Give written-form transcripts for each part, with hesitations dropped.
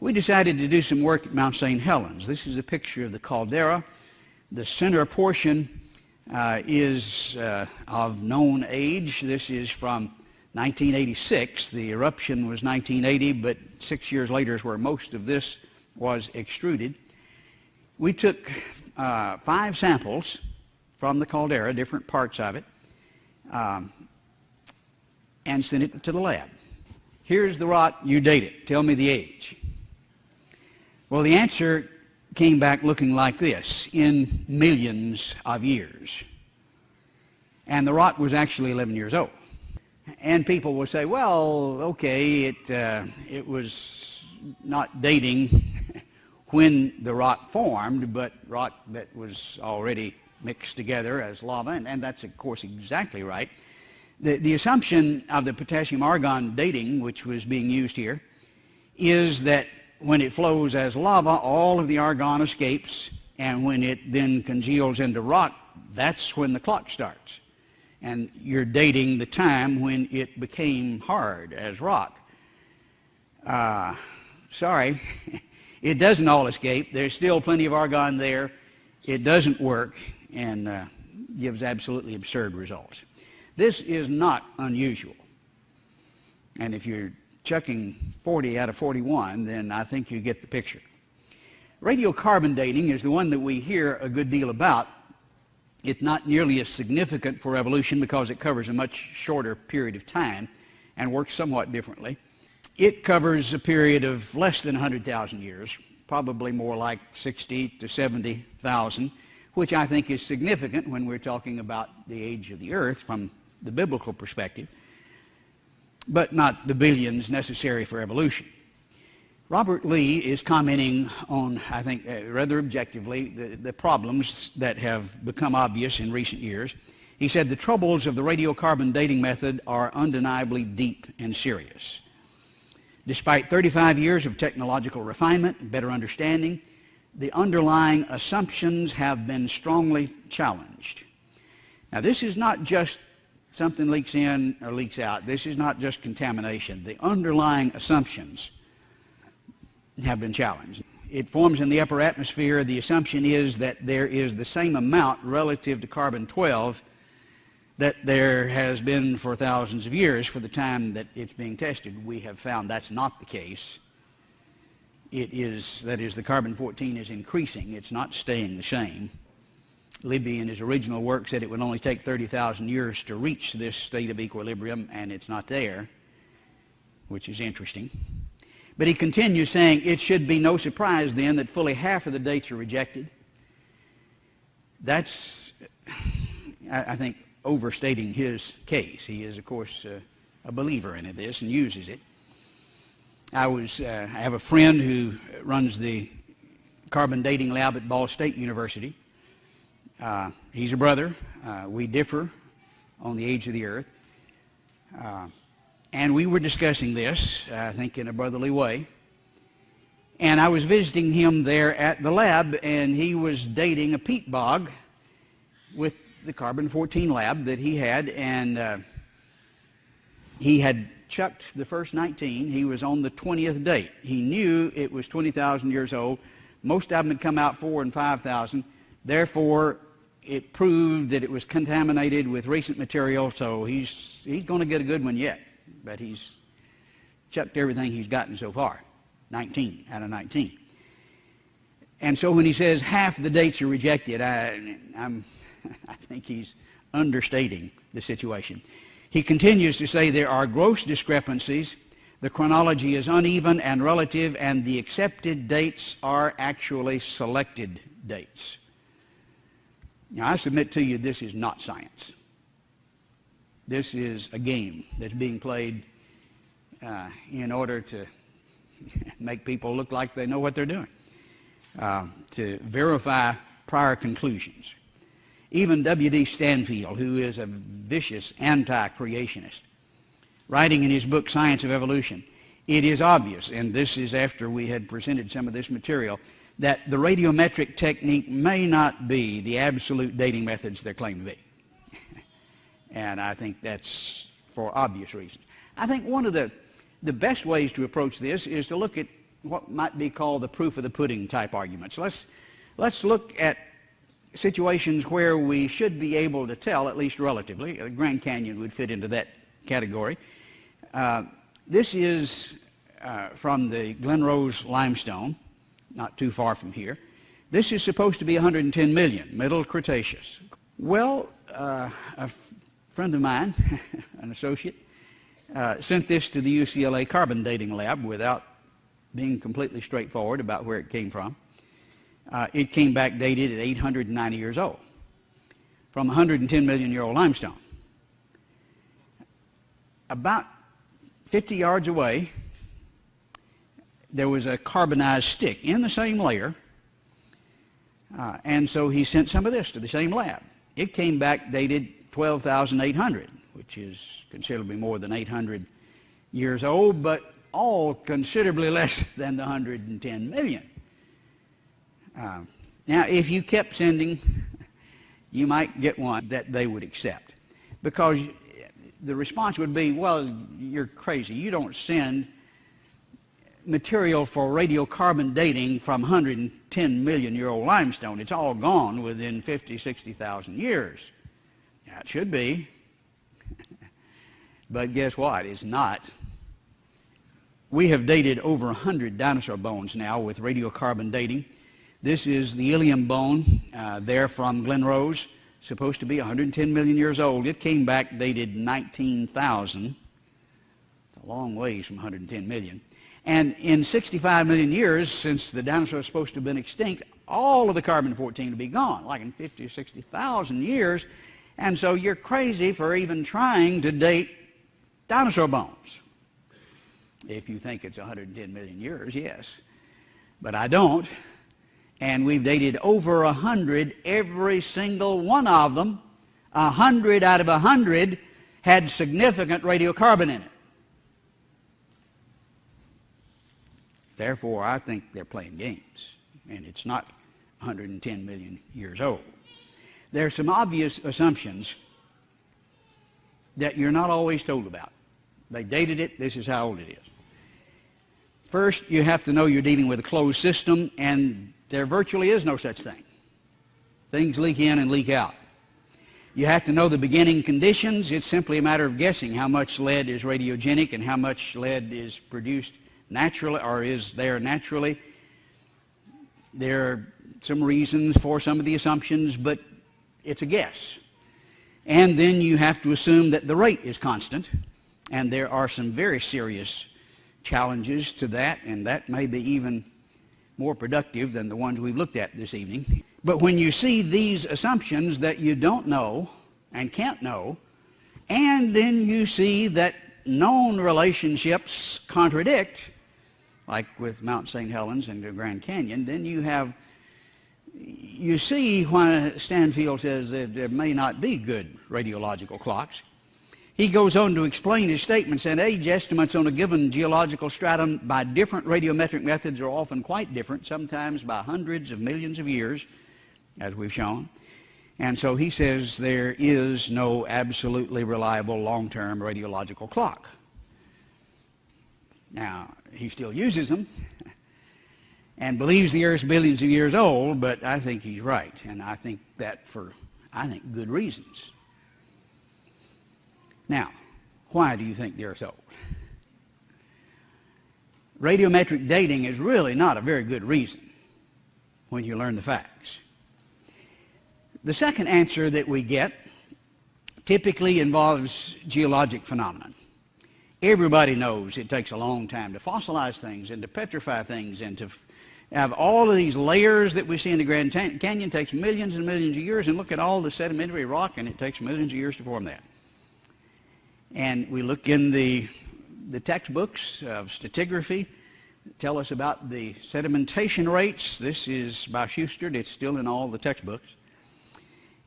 we decided to do some work at Mount St. Helens. This is a picture of the caldera. The center portion is of known age. This is from 1986. The eruption was 1980, but 6 years later is where most of this was extruded. We took 5 samples from the caldera, different parts of it, and sent it to the lab. Here's the rock, you date it. Tell me the age. Well, the answer came back looking like this, in millions of years. And the rock was actually 11 years old. And people will say, well, okay, it was not dating when the rock formed, but rock that was already mixed together as lava, and that's, of course, exactly right. The assumption of the potassium-argon dating, which was being used here, is that when it flows as lava, all of the argon escapes, and when it then congeals into rock, that's when the clock starts. And you're dating the time when it became hard as rock. Sorry, it doesn't all escape. There's still plenty of argon there. It doesn't work and gives absolutely absurd results. This is not unusual. And if you're chucking 40 out of 41, then I think you get the picture. Radiocarbon dating is the one that we hear a good deal about. It's not nearly as significant for evolution because it covers a much shorter period of time and works somewhat differently. It covers a period of less than 100,000 years, probably more like 60 to 70,000, which I think is significant when we're talking about the age of the earth from the biblical perspective, but not the billions necessary for evolution. Robert Lee is commenting on, I think, rather objectively, the problems that have become obvious in recent years. He said, the troubles of the radiocarbon dating method are undeniably deep and serious. Despite 35 years of technological refinement and better understanding, the underlying assumptions have been strongly challenged. Now, this is not just something leaks in or leaks out. This is not just contamination. The underlying assumptions have been challenged. It forms in the upper atmosphere. The assumption is that there is the same amount relative to carbon-12 that there has been for thousands of years for the time that it's being tested. We have found that's not the case. That is, the carbon-14 is increasing. It's not staying the same. Libby, in his original work, said it would only take 30,000 years to reach this state of equilibrium, and it's not there, which is interesting. But he continues saying, it should be no surprise then that fully half of the dates are rejected. That's, I think, overstating his case. He is, of course, a believer in this and uses it. I have a friend who runs the carbon dating lab at Ball State University. He's a brother. We differ on the age of the earth. And we were discussing this, I think, in a brotherly way. And I was visiting him there at the lab, and he was dating a peat bog with the carbon-14 lab that he had, and he had chucked the first 19. He was on the 20th date. He knew it was 20,000 years old. Most of them had come out 4,000 and 5,000. Therefore, it proved that it was contaminated with recent material, so he's going to get a good one yet. But he's chucked everything he's gotten so far, 19 out of 19. And so when he says half the dates are rejected, I think he's understating the situation. He continues to say there are gross discrepancies, the chronology is uneven and relative, and the accepted dates are actually selected dates. Now, I submit to you this is not science. This is a game that's being played in order to make people look like they know what they're doing, to verify prior conclusions. Even W.D. Stanfield, who is a vicious anti-creationist, writing in his book Science of Evolution, it is obvious, and this is after we had presented some of this material, that the radiometric technique may not be the absolute dating methods they claim to be. And I think that's for obvious reasons. I think one of the best ways to approach this is to look at what might be called the proof of the pudding type arguments. Let's look at situations where we should be able to tell, at least relatively. Grand Canyon would fit into that category. This is from the Glen Rose limestone, not too far from here. This is supposed to be 110 million, Middle Cretaceous. Well, a friend of mine, an associate, sent this to the UCLA carbon dating lab without being completely straightforward about where it came from. It came back dated at 890 years old from 110 million year old limestone. About 50 yards away, there was a carbonized stick in the same layer, and so he sent some of this to the same lab. It came back dated 12,800, which is considerably more than 800 years old, but all considerably less than the 110 million. Now, if you kept sending, you might get one that they would accept, because the response would be, well, you're crazy. You don't send material for radiocarbon dating from 110 million year old limestone. It's all gone within 50, 60,000 years. Now, it should be, but guess what? It's not. We have dated over 100 dinosaur bones now with radiocarbon dating. This is the ilium bone there from Glen Rose, supposed to be 110 million years old. It came back dated 19,000. It's a long ways from 110 million. And in 65 million years, since the dinosaur is supposed to have been extinct, all of the carbon-14 will be gone, like in 50 or 60,000 years. And so you're crazy for even trying to date dinosaur bones. If you think it's 110 million years, yes. But I don't. And we've dated over 100, every single one of them. 100 out of 100 had significant radiocarbon in it. Therefore, I think they're playing games, and it's not 110 million years old. There are some obvious assumptions that you're not always told about. They dated it, this is how old it is. First, you have to know you're dealing with a closed system, and there virtually is no such thing. Things leak in and leak out. You have to know the beginning conditions. It's simply a matter of guessing how much lead is radiogenic and how much lead is produced naturally or is there naturally. There are some reasons for some of the assumptions, but it's a guess. And then you have to assume that the rate is constant, and there are some very serious challenges to that, and that may be even more productive than the ones we've looked at this evening. But when you see these assumptions that you don't know and can't know, and then you see that known relationships contradict, like with Mount St. Helens and the Grand Canyon, then you see why Stanfield says that there may not be good radiological clocks. He goes on to explain his statements, and age estimates on a given geological stratum by different radiometric methods are often quite different, sometimes by hundreds of millions of years, as we've shown. And so he says there is no absolutely reliable long-term radiological clock. Now, he still uses them and believes the Earth's billions of years old, but I think he's right, and I think that for, good reasons. Now, why do you think the Earth's old? Radiometric dating is really not a very good reason when you learn the facts. The second answer that we get typically involves geologic phenomenon. Everybody knows it takes a long time to fossilize things and to petrify things and to have all of these layers that we see in the Grand Canyon. Takes millions and millions of years, and look at all the sedimentary rock, and it takes millions of years to form that. And we look in the textbooks of stratigraphy, tell us about the sedimentation rates. This is by Schuster. It's still in all the textbooks.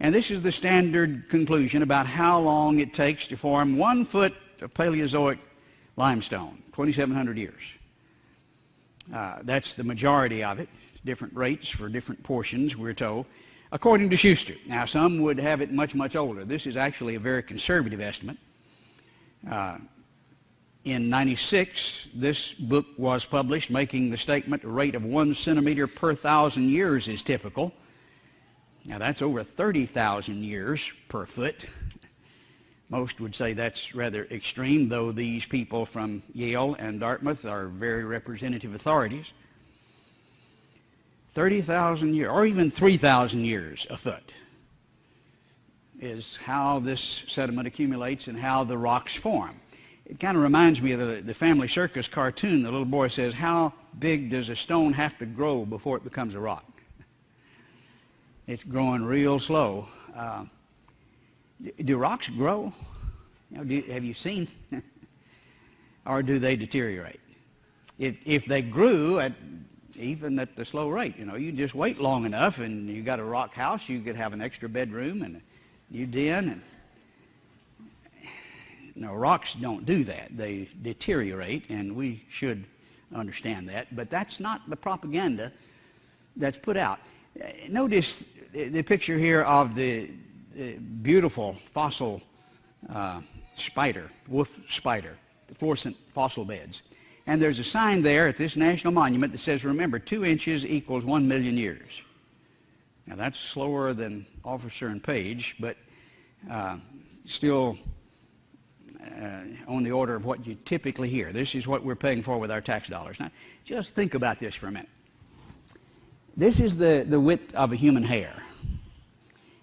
And this is the standard conclusion about how long it takes to form 1 foot of Paleozoic limestone, 2,700 years. That's the majority of it. It's different rates for different portions, we're told, according to Schuster. Now, some would have it much, much older. This is actually a very conservative estimate. In 96, this book was published making the statement a rate of 1 centimeter per 1,000 years is typical. Now that's over 30,000 years per foot. Most would say that's rather extreme, though these people from Yale and Dartmouth are very representative authorities. 30,000 years, or even 3,000 years a foot, is how this sediment accumulates and how the rocks form. It kind of reminds me of the Family Circus cartoon. The little boy says, how big does a stone have to grow before it becomes a rock? It's growing real slow. Do rocks grow? You know, have you seen? Or do they deteriorate? If they grew even at the slow rate, you know, you just wait long enough and you got a rock house, you could have an extra bedroom and a new den. And no, rocks don't do that. They deteriorate, and we should understand that. But that's not the propaganda that's put out. Notice the picture here of the beautiful fossil spider, wolf spider, the fluorescent fossil beds. And there's a sign there at this national monument that says, remember, 2 inches equals 1 million years. Now that's slower than Officer and Page, but still on the order of what you typically hear. This is what we're paying for with our tax dollars. Now, just think about this for a minute. This is the width of a human hair.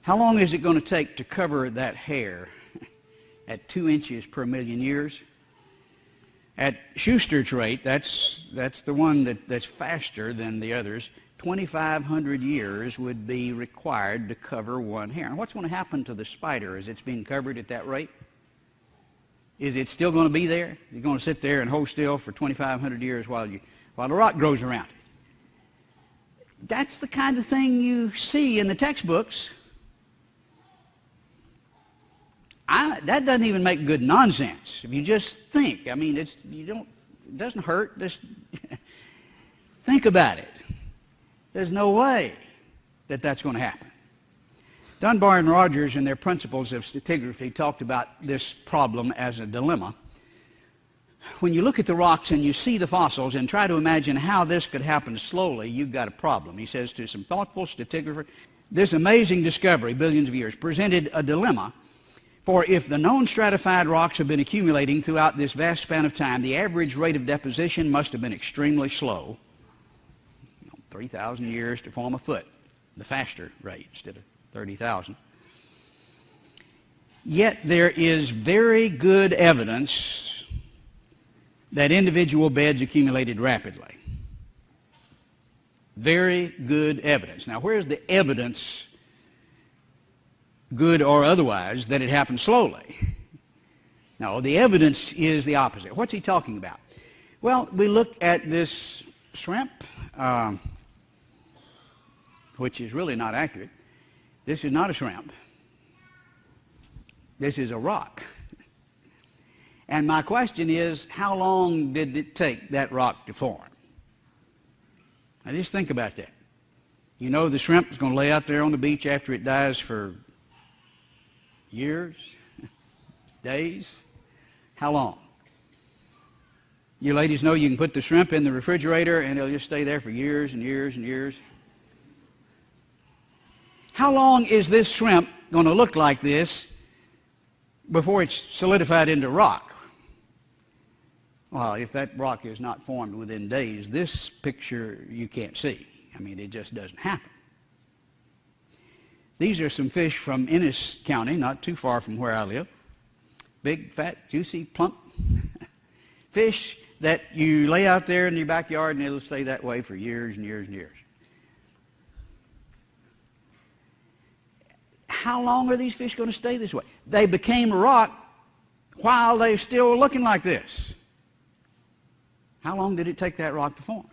How long is it going to take to cover that hair at 2 inches per million years? At Schuster's rate, that's the one that's faster than the others. 2,500 years would be required to cover one hair. And what's going to happen to the spider as it's being covered at that rate? Is it still going to be there? You're going to sit there and hold still for 2,500 years while the rock grows around it. That's the kind of thing you see in the textbooks. That doesn't even make good nonsense. If you just think, I mean, it doesn't hurt. Just think about it. There's no way that that's going to happen. Dunbar and Rogers, in their Principles of Stratigraphy, talked about this problem as a dilemma. When you look at the rocks and you see the fossils and try to imagine how this could happen slowly, you've got a problem. He says to some thoughtful stratigraphers, this amazing discovery, billions of years, presented a dilemma. For if the known stratified rocks have been accumulating throughout this vast span of time, the average rate of deposition must have been extremely slow. 3,000 years to form a foot, the faster rate instead of 30,000. Yet there is very good evidence that individual beds accumulated rapidly. Very good evidence. Now, where's the evidence, good or otherwise, that it happened slowly? No, the evidence is the opposite. What's he talking about? Well, we look at this shrimp, which is really not accurate. This is not a shrimp. This is a rock. And my question is, how long did it take that rock to form? Now just think about that. You know the shrimp is going to lay out there on the beach after it dies for years, days. How long? You ladies know you can put the shrimp in the refrigerator and it'll just stay there for years and years and years. How long is this shrimp going to look like this before it's solidified into rock? Well, if that rock is not formed within days, this picture you can't see. I mean, it just doesn't happen. These are some fish from Ennis County, not too far from where I live. Big, fat, juicy, plump fish that you lay out there in your backyard and it'll stay that way for years and years and years. How long are these fish going to stay this way? They became rock while they're still looking like this. How long did it take that rock to form?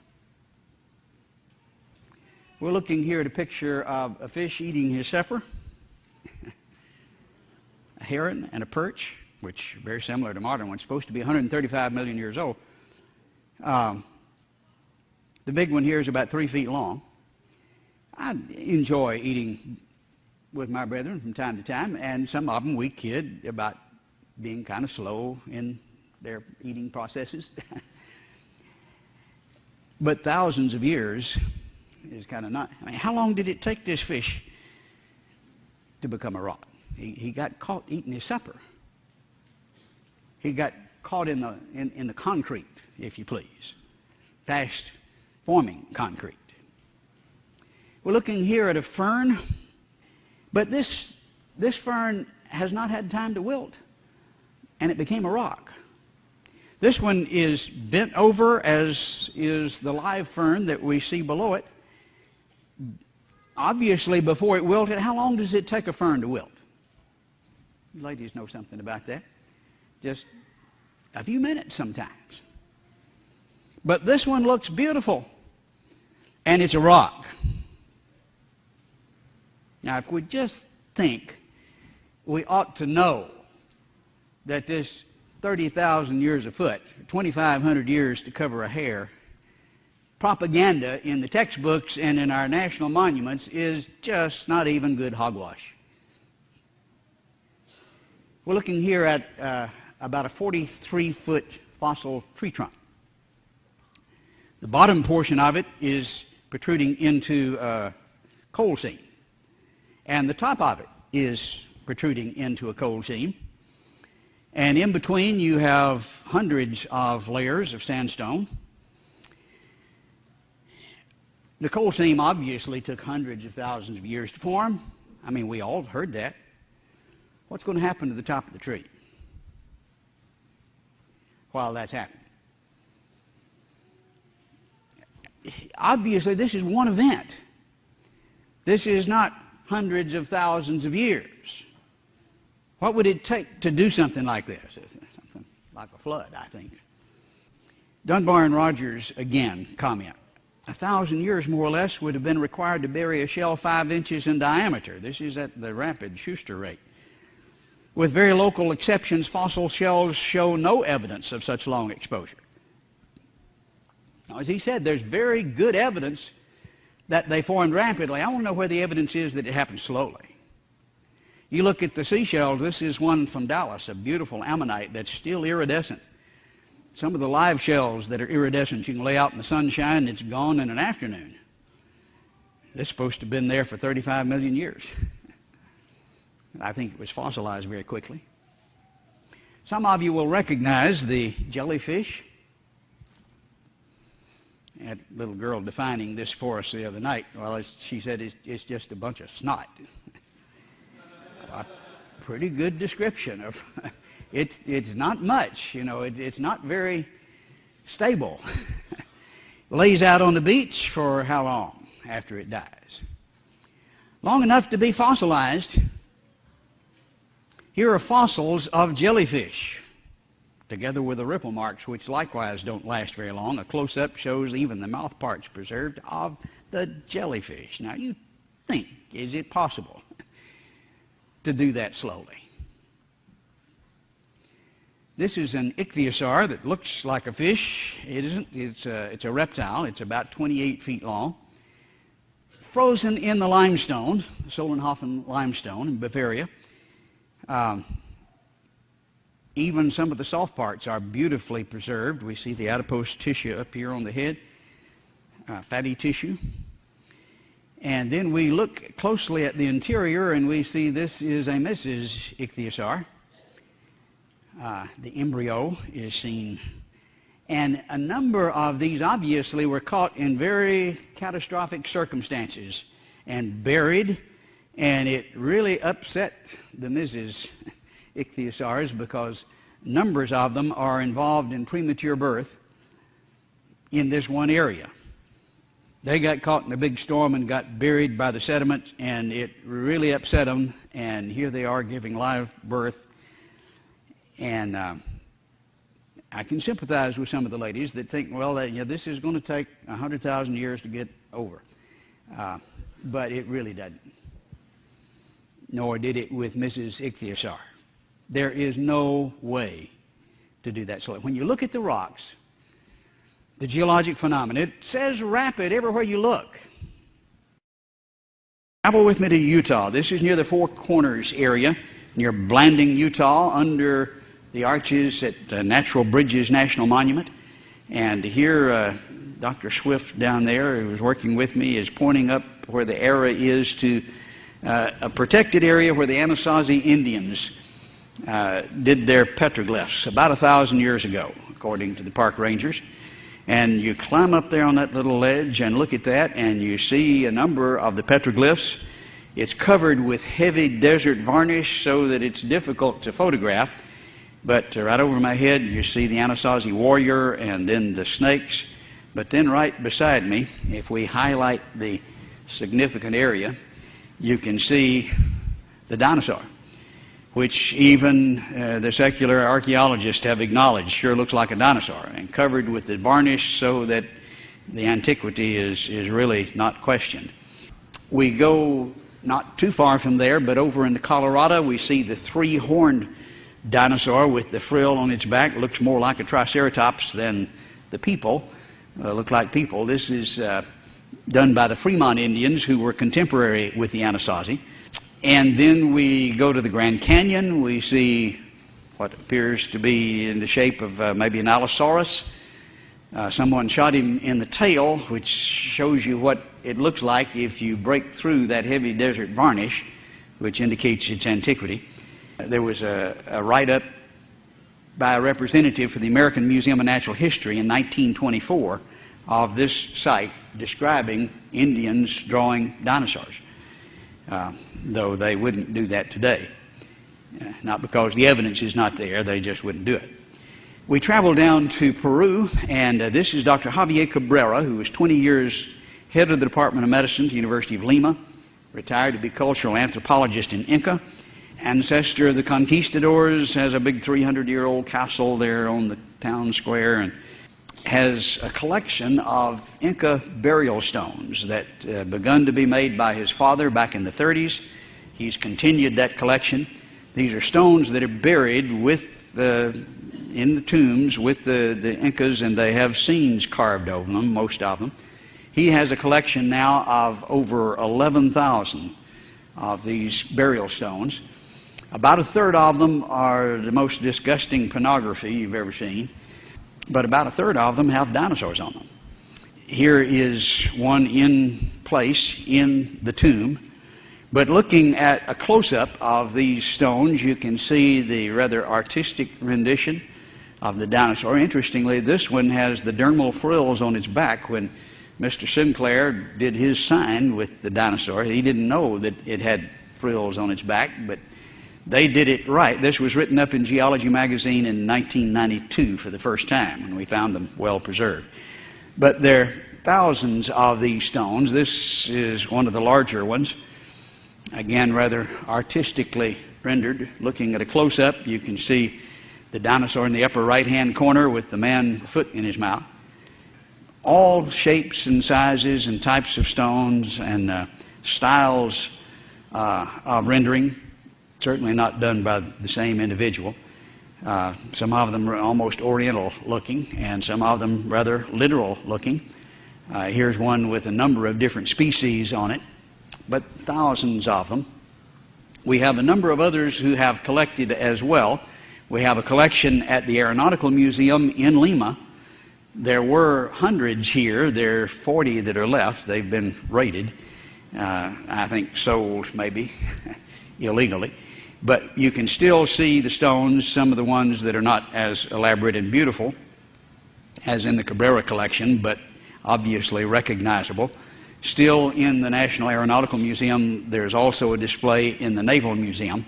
We're looking here at a picture of a fish eating his supper, a heron and a perch, which are very similar to modern ones, supposed to be 135 million years old. The big one here is about 3 feet long. I enjoy eating with my brethren from time to time, and some of them we kid about being kind of slow in their eating processes. But thousands of years is kind of not. I mean, how long did it take this fish to become a rock? He got caught eating his supper. He got caught in the concrete, if you please, fast-forming concrete. We're looking here at a fern, but this fern has not had time to wilt, and it became a rock. This one is bent over, as is the live fern that we see below it. Obviously, before it wilted, how long does it take a fern to wilt? You ladies know something about that. Just a few minutes sometimes. But this one looks beautiful, and it's a rock. Now, if we just think, we ought to know that this 30,000 years a foot, 2,500 years to cover a hair, propaganda in the textbooks and in our national monuments is just not even good hogwash. We're looking here at about a 43-foot fossil tree trunk. The bottom portion of it is protruding into a coal seam, and the top of it is protruding into a coal seam. And in between you have hundreds of layers of sandstone. The coal seam obviously took hundreds of thousands of years to form. I mean, we all heard that. What's going to happen to the top of the tree while that's happening? Obviously, this is one event. This is not hundreds of thousands of years. What would it take to do something like this? Something like a flood, I think. Dunbar and Rogers, again, comment. 1,000 years, more or less, would have been required to bury a shell 5 inches in diameter. This is at the rapid Schuster rate. With very local exceptions, fossil shells show no evidence of such long exposure. Now, as he said, there's very good evidence that they formed rapidly. I want to know where the evidence is that it happened slowly. You look at the seashells. This is one from Dallas, a beautiful ammonite that's still iridescent. Some of the live shells that are iridescent, you can lay out in the sunshine and it's gone in an afternoon. This is supposed to have been there for 35 million years. I think it was fossilized very quickly. Some of you will recognize the jellyfish. I had a little girl defining this for us the other night. Well, she said it's just a bunch of snot. A pretty good description of it's not much, you know, it's not very stable. Lays out on the beach for how long after it dies? Long enough to be fossilized. Here are fossils of jellyfish, together with the ripple marks, which likewise don't last very long. A close-up shows even the mouth parts preserved of the jellyfish. Now you think, is it possible to do that slowly? This is an ichthyosaur that looks like a fish. It isn't. It's a reptile. It's about 28 feet long. Frozen in the limestone, Solenhofen limestone in Bavaria. Even some of the soft parts are beautifully preserved. We see the adipose tissue up here on the head, fatty tissue. And then we look closely at the interior and we see this is a Mrs. ichthyosaur. The embryo is seen. And a number of these obviously were caught in very catastrophic circumstances and buried, and it really upset the Mrs. ichthyosaurs because numbers of them are involved in premature birth in this one area. They got caught in a big storm and got buried by the sediment, and it really upset them, and here they are giving live birth. And I can sympathize with some of the ladies that think, well, this is going to take 100,000 years to get over. But it really doesn't. Nor did it with Mrs. ichthyosaur. There is no way to do that slowly. When you look at the rocks, the geologic phenomena, it says rapid everywhere you look. Travel with me to Utah. This is near the Four Corners area, near Blanding, Utah, under the arches at Natural Bridges National Monument. And here, Dr. Swift down there, who was working with me, is pointing up where the arrow is to a protected area where the Anasazi Indians did their petroglyphs about 1,000 years ago, according to the park rangers. And you climb up there on that little ledge and look at that, and you see a number of the petroglyphs. It's covered with heavy desert varnish so that it's difficult to photograph. But right over my head, you see the Anasazi warrior and then the snakes. But then right beside me, if we highlight the significant area, you can see the dinosaur, which even the secular archaeologists have acknowledged sure looks like a dinosaur, and covered with the varnish so that the antiquity is really not questioned. We go not too far from there, but over in Colorado, we see the three-horned dinosaur with the frill on its back. Looks more like a triceratops than the people. Look like people. This is done by the Fremont Indians, who were contemporary with the Anasazi. And then we go to the Grand Canyon. We see what appears to be in the shape of maybe an Allosaurus. Someone shot him in the tail, which shows you what it looks like if you break through that heavy desert varnish, which indicates its antiquity. There was a write-up by a representative for the American Museum of Natural History in 1924 of this site describing Indians drawing dinosaurs. Though they wouldn't do that today. Not because the evidence is not there, they just wouldn't do it. We travel down to Peru, and this is Dr. Javier Cabrera, who was 20 years head of the Department of Medicine at the University of Lima, retired to be cultural anthropologist in Inca, ancestor of the conquistadors, has a big 300-year-old castle there on the town square, and has a collection of Inca burial stones that begun to be made by his father back in the 30s. He's continued that collection. These are stones that are buried with in the tombs with the Incas, and they have scenes carved over them, most of them. He has a collection now of over 11,000 of these burial stones. About a third of them are the most disgusting pornography you've ever seen, but about a third of them have dinosaurs on them. Here is one in place in the tomb, but looking at a close-up of these stones, you can see the rather artistic rendition of the dinosaur. Interestingly, this one has the dermal frills on its back. When Mr. Sinclair did his sign with the dinosaur, he didn't know that it had frills on its back, but they did it right. This was written up in Geology magazine in 1992 for the first time, and we found them well preserved. But there are thousands of these stones. This is one of the larger ones. Again, rather artistically rendered. Looking at a close-up, you can see the dinosaur in the upper right-hand corner with the man foot in his mouth. All shapes and sizes and types of stones and styles of rendering, certainly not done by the same individual. Some of them are almost oriental looking, and some of them rather literal looking. Here's one with a number of different species on it, but thousands of them. We have a number of others who have collected as well. We have a collection at the Aeronautical Museum in Lima. There were hundreds here. There are 40 that are left. They've been raided. I think sold maybe illegally. But you can still see the stones, some of the ones that are not as elaborate and beautiful as in the Cabrera collection, but obviously recognizable. Still in the National Aeronautical Museum, there's also a display in the Naval Museum,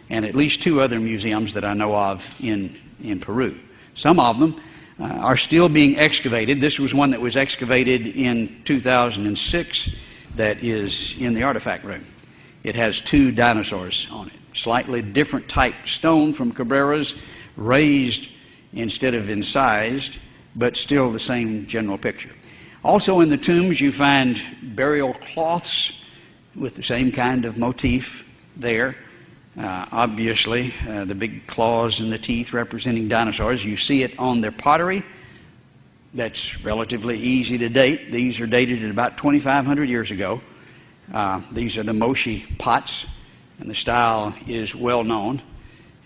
and at least 2 other museums that I know of in Peru. Some of them are still being excavated. This was one that was excavated in 2006 that is in the artifact room. It has 2 dinosaurs on it. Slightly different type stone from Cabrera's, raised instead of incised, but still the same general picture. Also in the tombs you find burial cloths with the same kind of motif there. Obviously, the big claws and the teeth representing dinosaurs. You see it on their pottery. That's relatively easy to date. These are dated at about 2,500 years ago. These are the mochi pots, and the style is well known.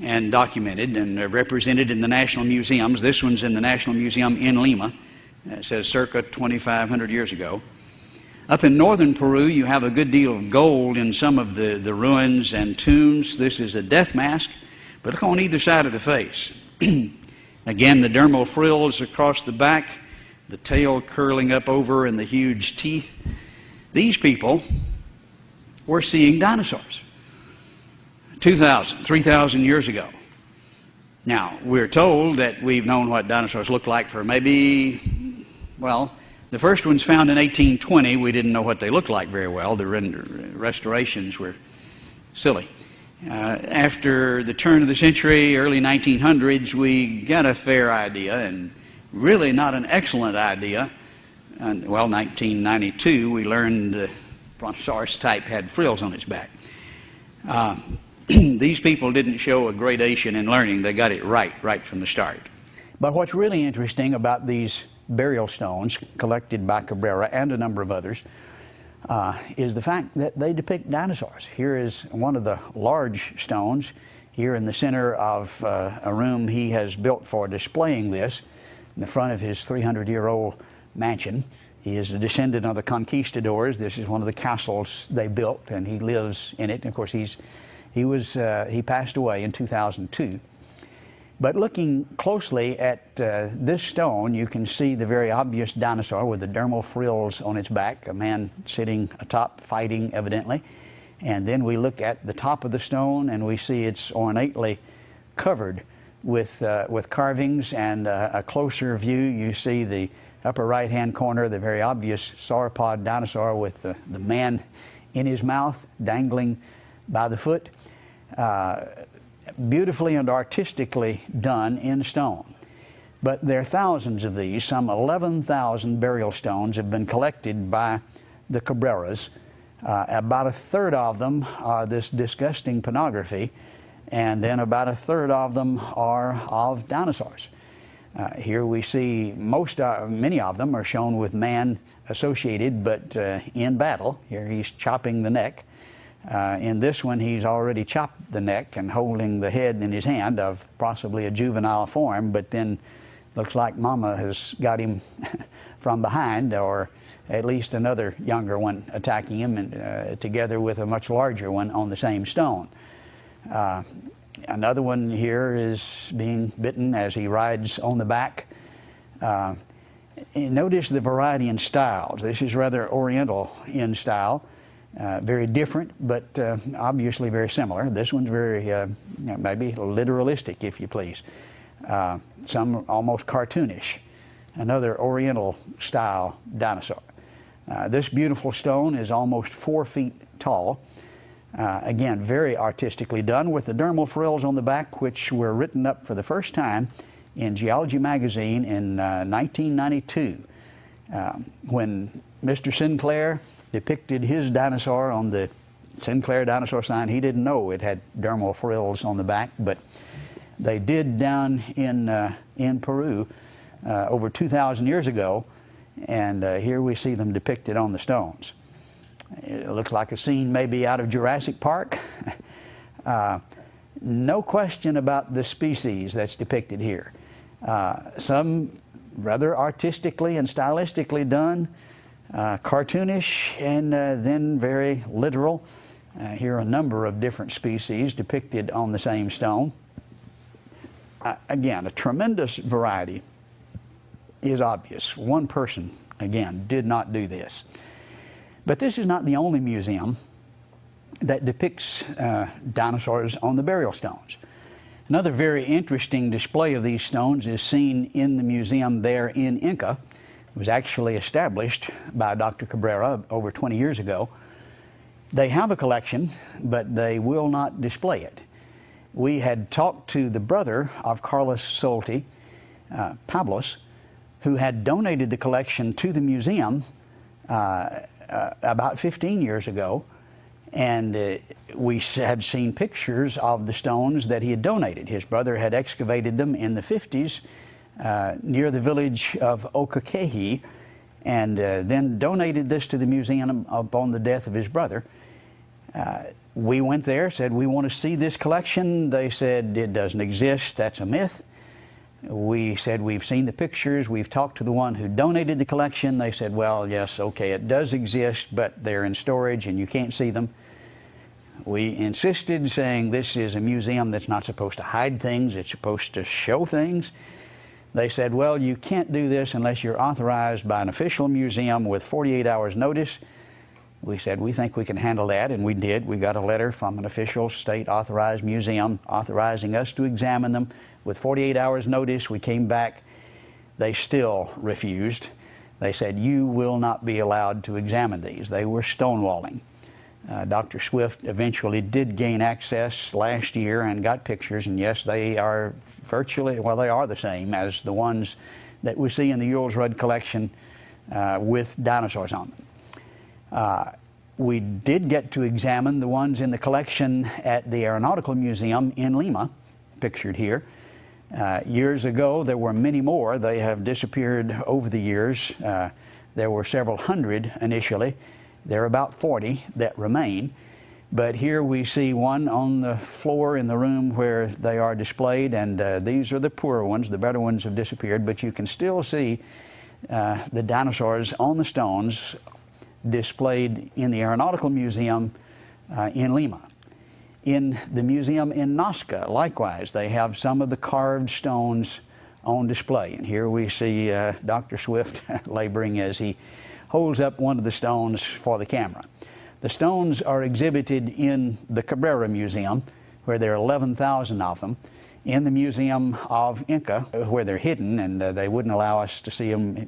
and documented and represented in the national museums. This one's in the National Museum in Lima. It says circa 2,500 years ago. Up in northern Peru, you have a good deal of gold in some of the ruins and tombs. This is a death mask, but look on either side of the face. Again, the dermal frills across the back, the tail curling up over, and the huge teeth. These people were seeing dinosaurs 2,000, 3,000 years ago. Now, we're told that we've known what dinosaurs look like for maybe, well, the first ones found in 1820, we didn't know what they looked like very well. The restorations were silly. After the turn of the century, early 1900s, we got a fair idea, and really not an excellent idea. And, well, 1992, we learned the Brontosaurus type had frills on its back. These people didn't show a gradation in learning. They got it right from the start. But what's really interesting about these burial stones collected by Cabrera and a number of others is the fact that they depict dinosaurs. Here is one of the large stones here in the center of a room he has built for displaying this in the front of his 300-year-old mansion. He is a descendant of the conquistadors. This is one of the castles they built, and he lives in it. And of course, he passed away in 2002. But looking closely at this stone, you can see the very obvious dinosaur with the dermal frills on its back, a man sitting atop fighting evidently. And then we look at the top of the stone and we see it's ornately covered with carvings, and a closer view you see the upper right hand corner, the very obvious sauropod dinosaur with the man in his mouth dangling by the foot. Beautifully and artistically done in stone. But there are thousands of these. Some 11,000 burial stones have been collected by the Cabreras. About a third of them are this disgusting pornography, and then about a third of them are of dinosaurs. Here we see many of them are shown with man associated, but in battle. Here he's chopping the neck. In this one, he's already chopped the neck and holding the head in his hand of possibly a juvenile form, but then looks like Mama has got him from behind, or at least another younger one attacking him, and together with a much larger one on the same stone. Another one here is being bitten as he rides on the back. Notice the variety in styles. This is rather Oriental in style. Very different, but obviously very similar. This one's very, maybe literalistic, if you please. Some almost cartoonish. Another Oriental style dinosaur. This beautiful stone is almost 4 feet tall. Again, very artistically done with the dermal frills on the back, which were written up for the first time in Geology magazine in 1992. When Mr. Sinclair depicted his dinosaur on the Sinclair dinosaur sign, he didn't know it had dermal frills on the back, but they did down in Peru over 2,000 years ago, and here we see them depicted on the stones. It looks like a scene maybe out of Jurassic Park. No question about the species that's depicted here. Some rather artistically and stylistically done, cartoonish, and then very literal. Here are a number of different species depicted on the same stone. Again, a tremendous variety is obvious. One person, again, did not do this. But this is not the only museum that depicts dinosaurs on the burial stones. Another very interesting display of these stones is seen in the museum there in Inca. It was actually established by Dr. Cabrera over 20 years ago. They have a collection, but they will not display it. We had talked to the brother of Carlos Solti, Pablos, who had donated the collection to the museum about 15 years ago, and we had seen pictures of the stones that he had donated. His brother had excavated them in the 50s near the village of Okekehi, and then donated this to the museum upon the death of his brother. We went there, said, we want to see this collection. They said, it doesn't exist, that's a myth. We said, we've seen the pictures, we've talked to the one who donated the collection. They said, well, yes, okay, it does exist, but they're in storage and you can't see them. We insisted, saying this is a museum that's not supposed to hide things, it's supposed to show things. They said, well, you can't do this unless you're authorized by an official museum with 48 hours notice. We said, we think we can handle that, and we did. We got a letter from an official state-authorized museum authorizing us to examine them. With 48 hours notice, we came back. They still refused. They said, you will not be allowed to examine these. They were stonewalling. Dr. Swift eventually did gain access last year and got pictures, and yes, they are virtually, well, they are the same as the ones that we see in the Yules-Rudd collection with dinosaurs on them. We did get to examine the ones in the collection at the Aeronautical Museum in Lima, pictured here. Years ago, there were many more. They have disappeared over the years. There were several hundred initially. There are about 40 that remain. But here we see one on the floor in the room where they are displayed, and these are the poorer ones. The better ones have disappeared, but you can still see the dinosaurs on the stones displayed in the Aeronautical Museum in Lima. In the museum in Nazca, likewise, they have some of the carved stones on display. And here we see Dr. Swift laboring as he holds up one of the stones for the camera. The stones are exhibited in the Cabrera Museum, where there are 11,000 of them, in the Museum of Inca, where they're hidden, and they wouldn't allow us to see them.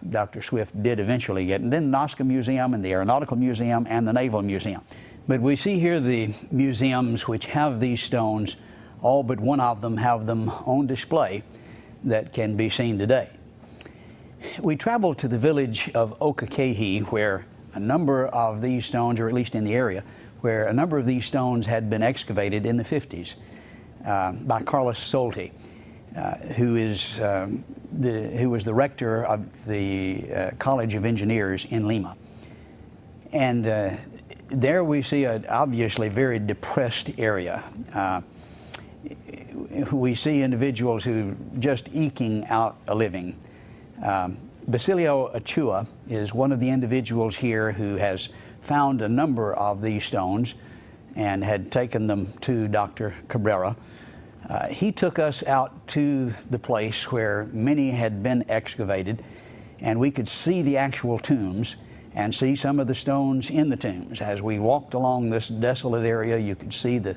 Dr. Swift did eventually get, and then Nazca Museum and the Aeronautical Museum and the Naval Museum. But we see here the museums which have these stones, all but one of them have them on display that can be seen today. We traveled to the village of Okakehi, where a number of these stones, or at least in the area, where a number of these stones had been excavated in the 50s by Carlos Solti, who was the rector of the College of Engineers in Lima. And there we see an obviously very depressed area. We see individuals who just eking out a living. Basilio Achua is one of the individuals here who has found a number of these stones and had taken them to Dr. Cabrera. He took us out to the place where many had been excavated, and we could see the actual tombs and see some of the stones in the tombs. As we walked along this desolate area, you could see the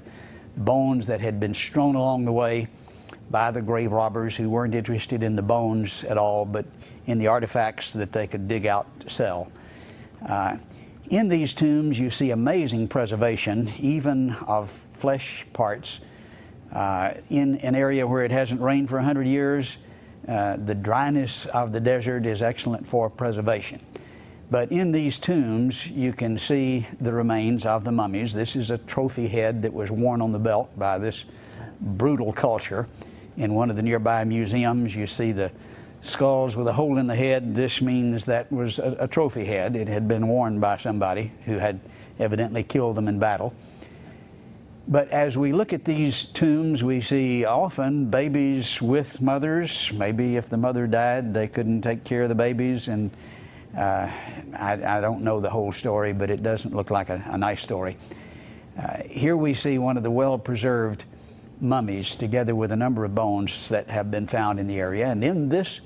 bones that had been strewn along the way by the grave robbers, who weren't interested in the bones at all, but in the artifacts that they could dig out to sell. In these tombs, you see amazing preservation, even of flesh parts. In an area where it hasn't rained for 100 years, the dryness of the desert is excellent for preservation. But in these tombs, you can see the remains of the mummies. This is a trophy head that was worn on the belt by this brutal culture. In one of the nearby museums, you see the skulls with a hole in the head. This means that was a trophy head. It had been worn by somebody who had evidently killed them in battle. But as we look at these tombs, we see often babies with mothers. Maybe if the mother died, they couldn't take care of the babies, and I don't know the whole story, but it doesn't look like a nice story. Here we see one of the well-preserved mummies together with a number of bones that have been found in the area. And in this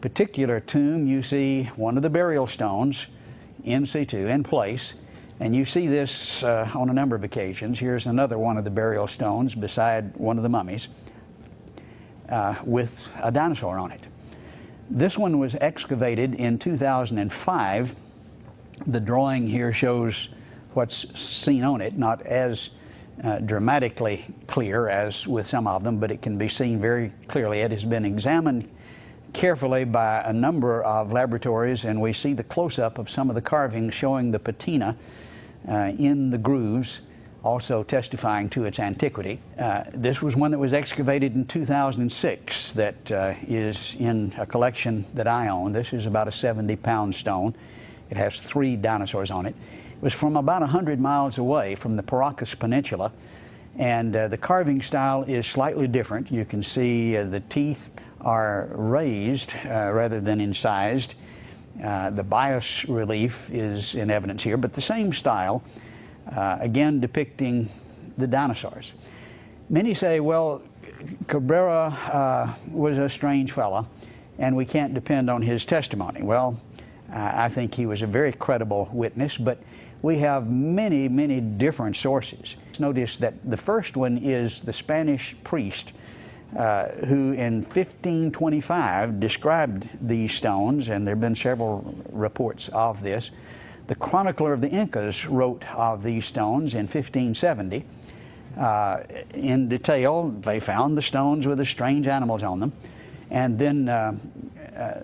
particular tomb, you see one of the burial stones in situ, in place. And you see this on a number of occasions. Here's another one of the burial stones beside one of the mummies with a dinosaur on it. This one was excavated in 2005. The drawing here shows what's seen on it, not as dramatically clear as with some of them, but it can be seen very clearly. It has been examined carefully by a number of laboratories, and we see the close-up of some of the carvings showing the patina in the grooves, also testifying to its antiquity. This was one that was excavated in 2006 that is in a collection that I own. This is about a 70-pound stone. It has 3 dinosaurs on it. was from about 100 miles away from the Paracas Peninsula, and the carving style is slightly different. You can see the teeth are raised rather than incised. The bias relief is in evidence here, but the same style, again depicting the dinosaurs. Many say, well, Cabrera was a strange fella, and we can't depend on his testimony. Well, I think he was a very credible witness, but we have many, many different sources. Notice that the first one is the Spanish priest who in 1525 described these stones, and there have been several reports of this. The chronicler of the Incas wrote of these stones in 1570. In detail, they found the stones with the strange animals on them. And then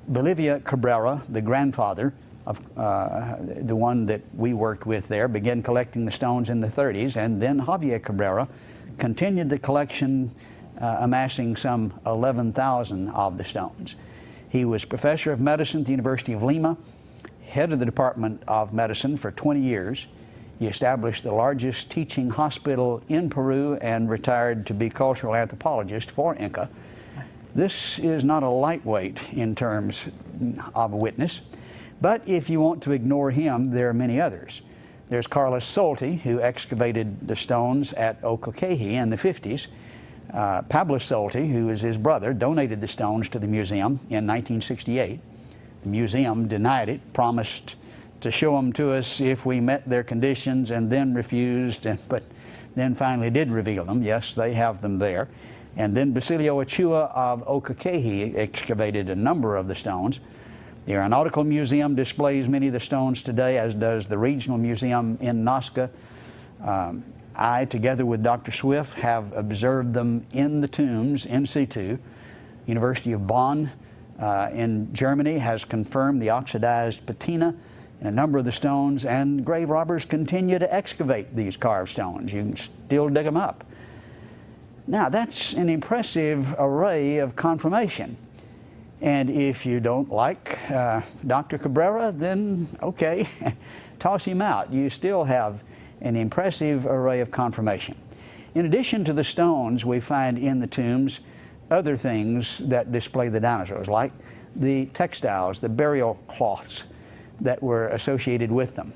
Bolivia Cabrera, the grandfather of the one that we worked with there, began collecting the stones in the 30s, and then Javier Cabrera continued the collection, amassing some 11,000 of the stones. He was professor of medicine at the University of Lima, head of the Department of Medicine for 20 years. He established the largest teaching hospital in Peru and retired to be cultural anthropologist for Inca. This is not a lightweight in terms of a witness, but if you want to ignore him, there are many others. There's Carlos Solti, who excavated the stones at Ocoqueji in the 50s. Pablo Solti, who is his brother, donated the stones to the museum in 1968. The museum denied it, promised to show them to us if we met their conditions, and then refused, but then finally did reveal them. Yes, they have them there. And then Basilio Ochoa of Ocoqueji excavated a number of the stones. The Aeronautical Museum displays many of the stones today, as does the Regional Museum in Nazca. I, together with Dr. Swift, have observed them in the tombs in situ. University of Bonn in Germany has confirmed the oxidized patina in a number of the stones, and grave robbers continue to excavate these carved stones. You can still dig them up. Now, that's an impressive array of confirmation. And if you don't like Dr. Cabrera, then okay, toss him out. You still have an impressive array of confirmation. In addition to the stones, we find in the tombs other things that display the dinosaurs, like the textiles, the burial cloths that were associated with them.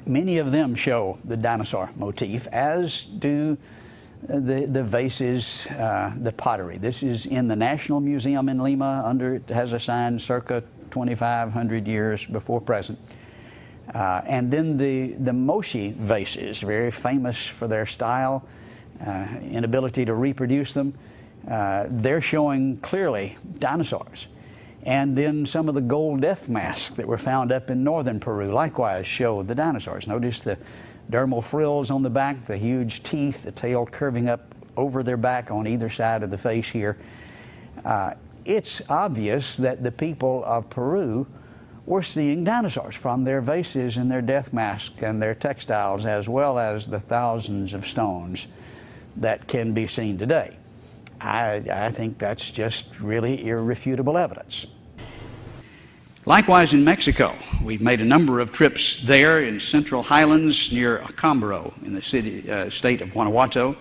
Many of them show the dinosaur motif, as do the vases, the pottery. This is in the National Museum in Lima. Under it has a sign circa 2,500 years before present. And then the Moshi vases, very famous for their style, inability to reproduce them. They're showing clearly dinosaurs. And then some of the gold death masks that were found up in northern Peru likewise show the dinosaurs. Notice the dermal frills on the back, the huge teeth, the tail curving up over their back on either side of the face here. It's obvious that the people of Peru were seeing dinosaurs from their vases and their death masks and their textiles, as well as the thousands of stones that can be seen today. I think that's just really irrefutable evidence. Likewise in Mexico, we've made a number of trips there in central highlands near Acámbaro in the state of Guanajuato.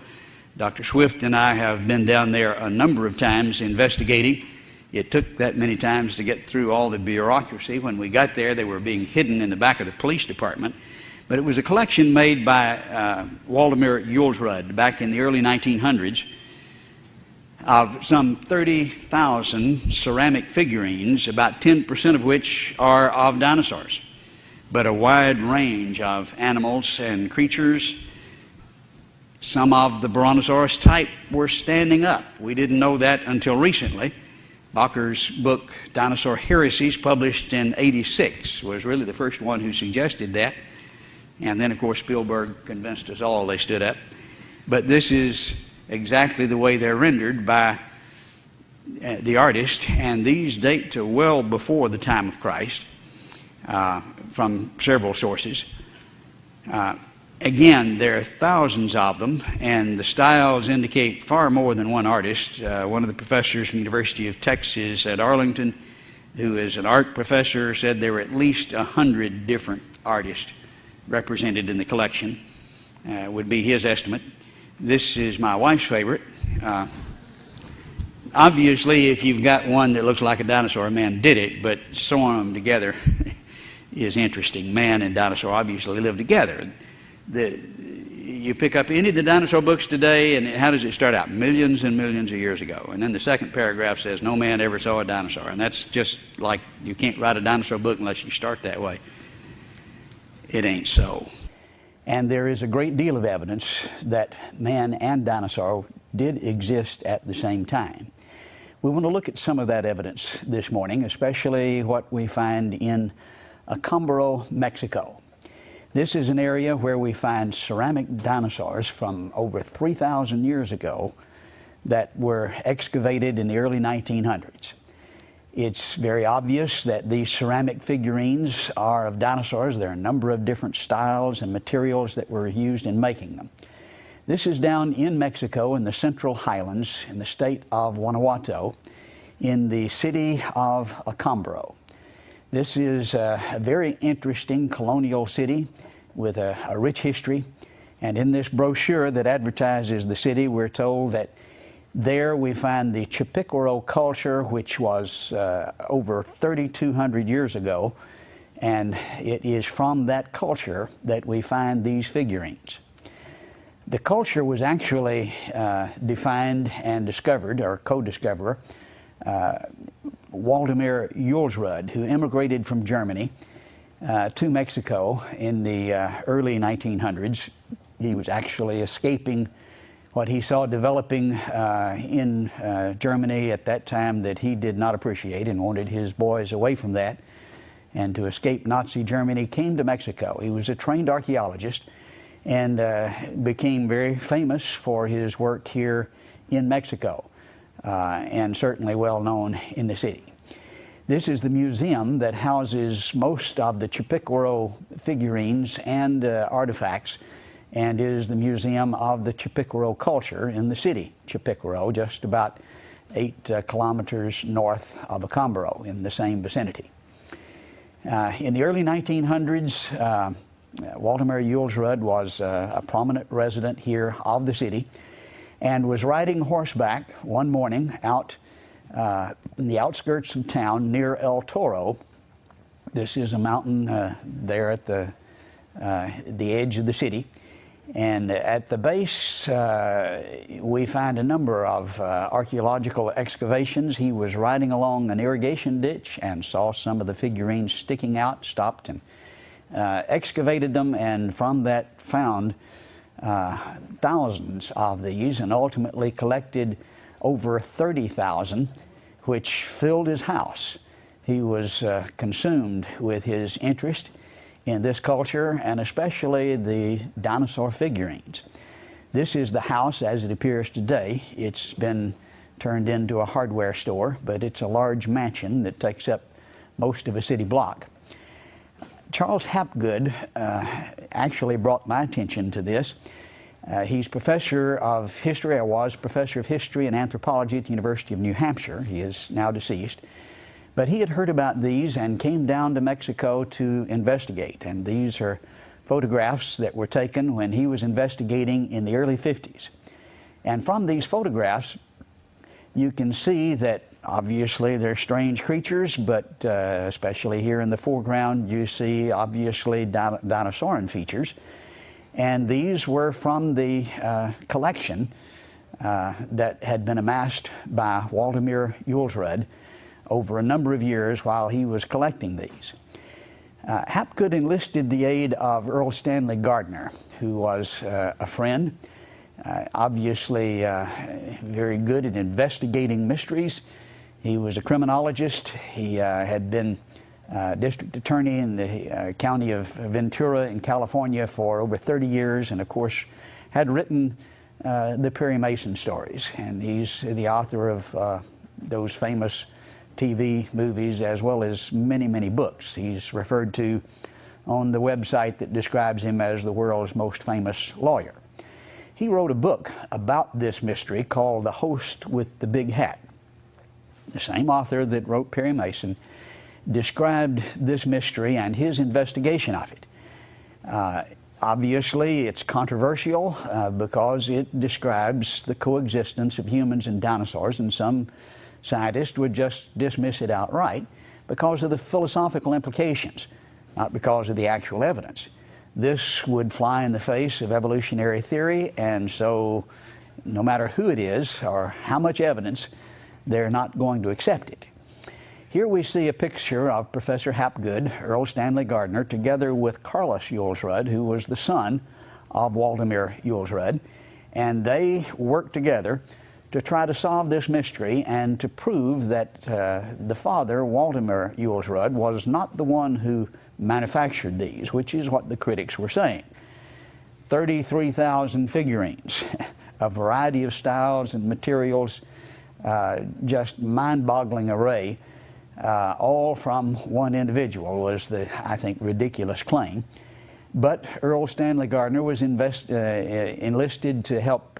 Dr. Swift and I have been down there a number of times investigating. It took that many times to get through all the bureaucracy. When we got there, they were being hidden in the back of the police department. But it was a collection made by Waldemar Julsrud back in the early 1900s of some 30,000 ceramic figurines, about 10% of which are of dinosaurs, but a wide range of animals and creatures. Some of the Brontosaurus type were standing up. We didn't know that until recently. Bacher's book, Dinosaur Heresies, published in '86, was really the first one who suggested that. And then, of course, Spielberg convinced us all they stood up. But this is exactly the way they're rendered by the artist, and these date to well before the time of Christ from several sources. Again, there are thousands of them, and the styles indicate far more than one artist. One of the professors from the University of Texas at Arlington, who is an art professor, said there were at least 100 different artists represented in the collection would be his estimate. This is my wife's favorite. Obviously, if you've got one that looks like a dinosaur, a man did it, but sewing them together is interesting. Man and dinosaur obviously live together. You pick up any of the dinosaur books today, and how does it start out? Millions and millions of years ago. And then the second paragraph says, no man ever saw a dinosaur. And that's just like you can't write a dinosaur book unless you start that way. It ain't so. And there is a great deal of evidence that man and dinosaur did exist at the same time. We want to look at some of that evidence this morning, especially what we find in Acámbaro, Mexico. This is an area where we find ceramic dinosaurs from over 3,000 years ago that were excavated in the early 1900s. It's very obvious that these ceramic figurines are of dinosaurs. There are a number of different styles and materials that were used in making them. This is down in Mexico in the Central Highlands in the state of Guanajuato in the city of Acámbaro. This is a very interesting colonial city with a rich history. And in this brochure that advertises the city, we're told that there we find the Chipiquero culture, which was over 3,200 years ago. And it is from that culture that we find these figurines. The culture was actually defined and discovered, or co-discoverer, Waldemar Julsrud, who immigrated from Germany to Mexico in the early 1900s. He was actually escaping what he saw developing in Germany at that time that he did not appreciate and wanted his boys away from that. And to escape Nazi Germany, came to Mexico. He was a trained archaeologist and became very famous for his work here in Mexico and certainly well known in the city. This is the museum that houses most of the Chipiquero figurines and artifacts, and is the museum of the Chipiquero culture in the city. Chipiquero, just about 8 kilometers north of Acámbaro in the same vicinity. In the early 1900s, Waldemar Julsrud was a prominent resident here of the city and was riding horseback one morning out in the outskirts of town near El Toro. This is a mountain there at the edge of the city. And at the base, we find a number of archaeological excavations. He was riding along an irrigation ditch and saw some of the figurines sticking out, stopped and excavated them, and from that found thousands of these, and ultimately collected over 30,000, which filled his house. He was consumed with his interest in this culture, and especially the dinosaur figurines. This is the house as it appears today. It's been turned into a hardware store, but it's a large mansion that takes up most of a city block. Charles Hapgood actually brought my attention to this. He's professor of history, or was professor of history and anthropology at the University of New Hampshire. He is now deceased. But he had heard about these and came down to Mexico to investigate. And these are photographs that were taken when he was investigating in the early 50s. And from these photographs, you can see that obviously they're strange creatures, but especially here in the foreground, you see obviously dinosaurian features. And these were from the collection that had been amassed by Waldemar Julsrud over a number of years while he was collecting these. Hapgood enlisted the aid of Earl Stanley Gardner, who was a friend, obviously very good at investigating mysteries. He was a criminologist. He had been district attorney in the county of Ventura in California for over 30 years, and of course had written the Perry Mason stories. And he's the author of those famous TV movies, as well as many, many books. He's referred to on the website that describes him as the world's most famous lawyer. He wrote a book about this mystery called The Host with the Big Hat. The same author that wrote Perry Mason described this mystery and his investigation of it. Obviously, it's controversial because it describes the coexistence of humans and dinosaurs, and some scientists would just dismiss it outright because of the philosophical implications, not because of the actual evidence. This would fly in the face of evolutionary theory, and so no matter who it is or how much evidence, they're not going to accept it. Here we see a picture of Professor Hapgood, Earl Stanley Gardner, together with Carlos Jules Rudd, who was the son of Waldemar Jules Rudd, and they worked together to try to solve this mystery and to prove that the father, Waldemar Jules Rudd, was not the one who manufactured these, which is what the critics were saying. 33,000 figurines, a variety of styles and materials, just mind-boggling array. All from one individual was the, I think, ridiculous claim. But Earl Stanley Gardner was enlisted to help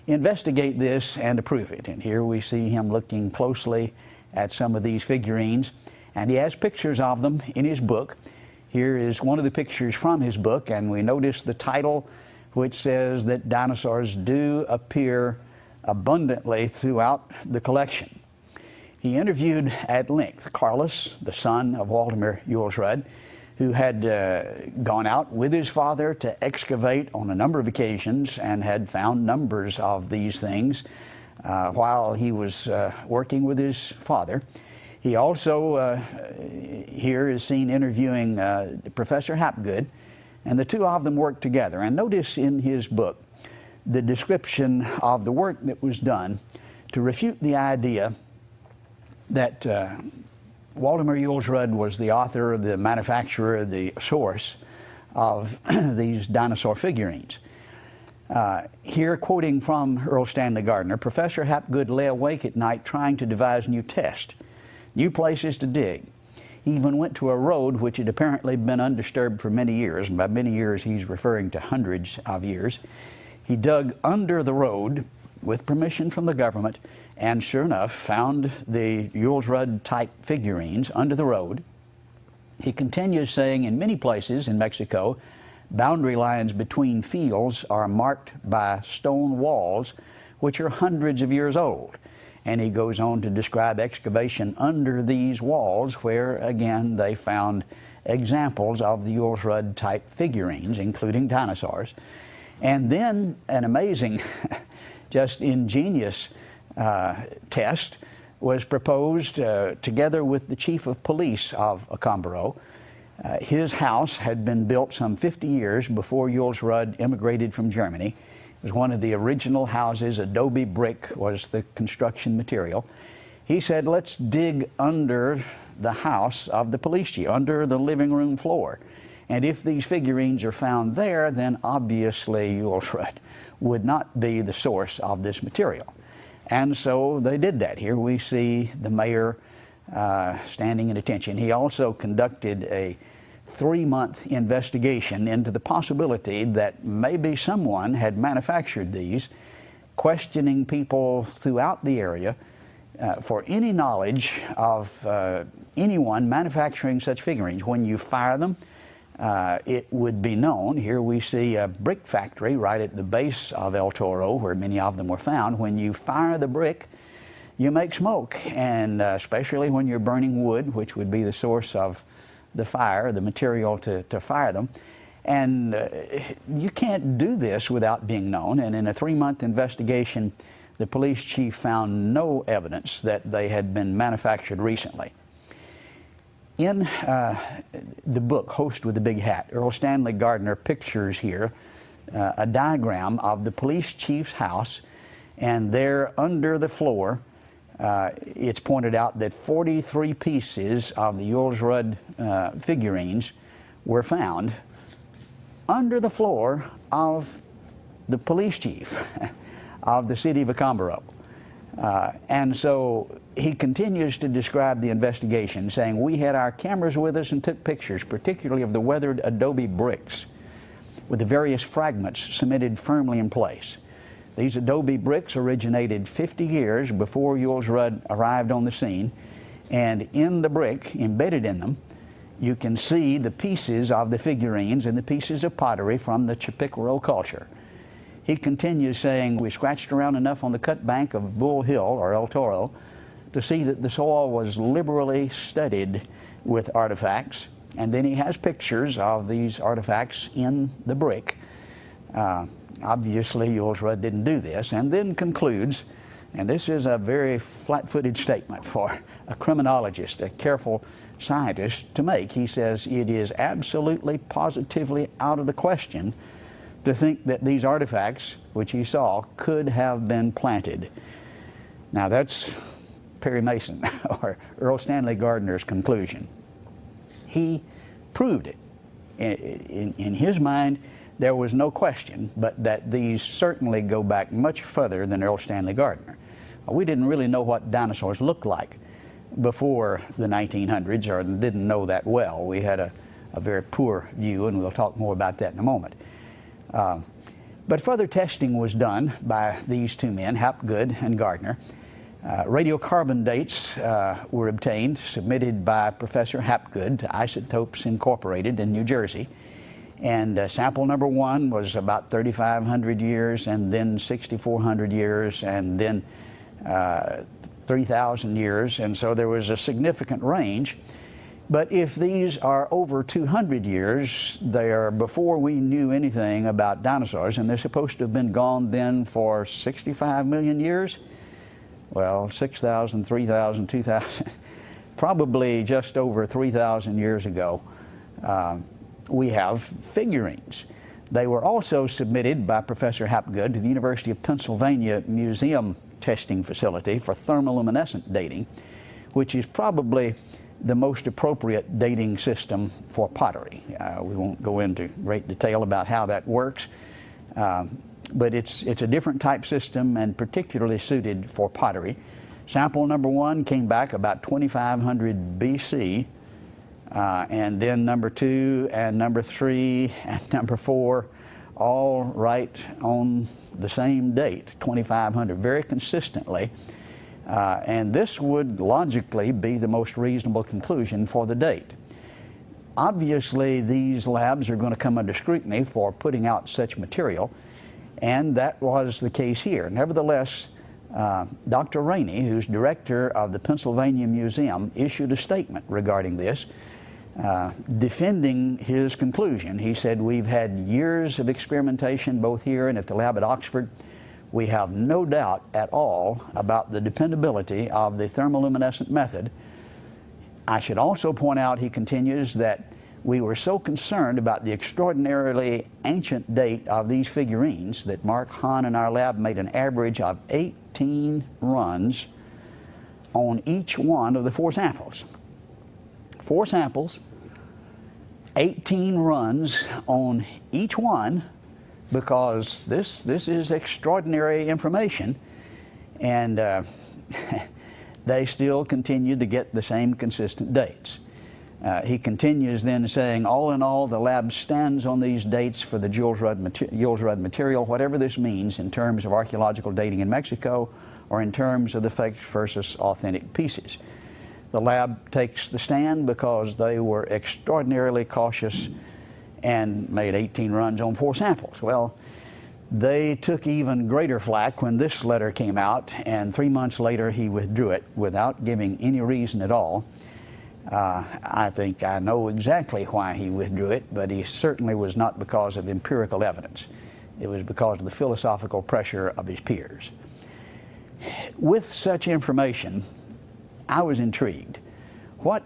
investigate this and to prove it. And here we see him looking closely at some of these figurines, and he has pictures of them in his book. Here is one of the pictures from his book, and we notice the title, which says that dinosaurs do appear abundantly throughout the collection. He interviewed at length Carlos, the son of Waldemar Jules Rudd, who had gone out with his father to excavate on a number of occasions and had found numbers of these things while he was working with his father. He also here is seen interviewing Professor Hapgood, and the two of them worked together. And notice in his book the description of the work that was done to refute the idea that Waldemar Jules Rudd was the author, the manufacturer, the source of these dinosaur figurines. Here, quoting from Earl Stanley Gardner, Professor Hapgood lay awake at night trying to devise new tests, new places to dig. He even went to a road which had apparently been undisturbed for many years, and by many years he's referring to hundreds of years. He dug under the road with permission from the government, and sure enough found the Jules Rudd type figurines under the road. He continues saying in many places in Mexico, boundary lines between fields are marked by stone walls which are hundreds of years old. And he goes on to describe excavation under these walls where, again, they found examples of the Jules Rudd type figurines, including dinosaurs. And then an amazing, just ingenious test was proposed together with the chief of police of Acámbaro. His house had been built some 50 years before Jules Rudd immigrated from Germany. It was one of the original houses. Adobe brick was the construction material. He said, let's dig under the house of the police chief, under the living room floor. And if these figurines are found there, then obviously Jules Rudd would not be the source of this material. And so they did that. Here we see the mayor standing at attention. He also conducted a 3-month investigation into the possibility that maybe someone had manufactured these, questioning people throughout the area for any knowledge of anyone manufacturing such figurines. When you fire them, it would be known. Here we see a brick factory right at the base of El Toro, where many of them were found. When you fire the brick, you make smoke, and especially when you're burning wood, which would be the source of the fire, the material to fire them. And you can't do this without being known. And in a 3-month investigation, the police chief found no evidence that they had been manufactured recently. In the book, Host with the Big Hat, Earl Stanley Gardner pictures here a diagram of the police chief's house, and there under the floor, it's pointed out that 43 pieces of the Jules Rudd figurines were found under the floor of the police chief of the city of Acámbaro. And so he continues to describe the investigation, saying, we had our cameras with us and took pictures, particularly of the weathered adobe bricks with the various fragments cemented firmly in place. These adobe bricks originated 50 years before Jules Rudd arrived on the scene, and in the brick, embedded in them, you can see the pieces of the figurines and the pieces of pottery from the Chippewa culture. He continues saying, we scratched around enough on the cut bank of Bull Hill, or El Toro, to see that the soil was liberally studded with artifacts. And then he has pictures of these artifacts in the brick. Obviously, Jules Rudd didn't do this, and then concludes, and this is a very flat-footed statement for a criminologist, a careful scientist to make. He says, it is absolutely, positively out of the question to think that these artifacts, which he saw, could have been planted. Now that's Perry Mason, or Earl Stanley Gardner's conclusion. He proved it. In his mind, there was no question but that these certainly go back much further than Earl Stanley Gardner. We didn't really know what dinosaurs looked like before the 1900s, or didn't know that well. We had a very poor view, and we'll talk more about that in a moment. But further testing was done by these two men, Hapgood and Gardner. Radiocarbon dates were obtained, submitted by Professor Hapgood to Isotopes Incorporated in New Jersey. And sample number 1 was about 3,500 years, and then 6,400 years, and then 3,000 years. And so there was a significant range. But if these are over 200 years, they are before we knew anything about dinosaurs, and they're supposed to have been gone then for 65 million years. Well, 6,000, 3,000, 2,000, probably just over 3,000 years ago, we have figurines. They were also submitted by Professor Hapgood to the University of Pennsylvania Museum Testing Facility for thermoluminescent dating, which is probably the most appropriate dating system for pottery. We won't go into great detail about how that works, but it's a different type system and particularly suited for pottery. Sample number 1 came back about 2500 BC, and then number 2 and number 3 and number 4 all right on the same date, 2500, very consistently. And this would logically be the most reasonable conclusion for the date. Obviously, these labs are going to come under scrutiny for putting out such material, and that was the case here. Nevertheless, Dr. Rainey, who's director of the Pennsylvania Museum, issued a statement regarding this, defending his conclusion. He said, we've had years of experimentation both here and at the lab at Oxford. We have no doubt at all about the dependability of the thermoluminescent method. I should also point out, he continues, that we were so concerned about the extraordinarily ancient date of these figurines that Mark Hahn in our lab made an average of 18 runs on each one of the 4 samples. 4 samples, 18 runs on each one, because this is extraordinary information, and they still continue to get the same consistent dates. He continues then saying, all in all, the lab stands on these dates for the Jules Rudd material, whatever this means in terms of archaeological dating in Mexico or in terms of the fake versus authentic pieces. The lab takes the stand because they were extraordinarily cautious and made 18 runs on 4 samples. Well, they took even greater flack when this letter came out, and 3 months later he withdrew it without giving any reason at all. I think I know exactly why he withdrew it, but he certainly was not because of empirical evidence. It was because of the philosophical pressure of his peers. With such information, I was intrigued. What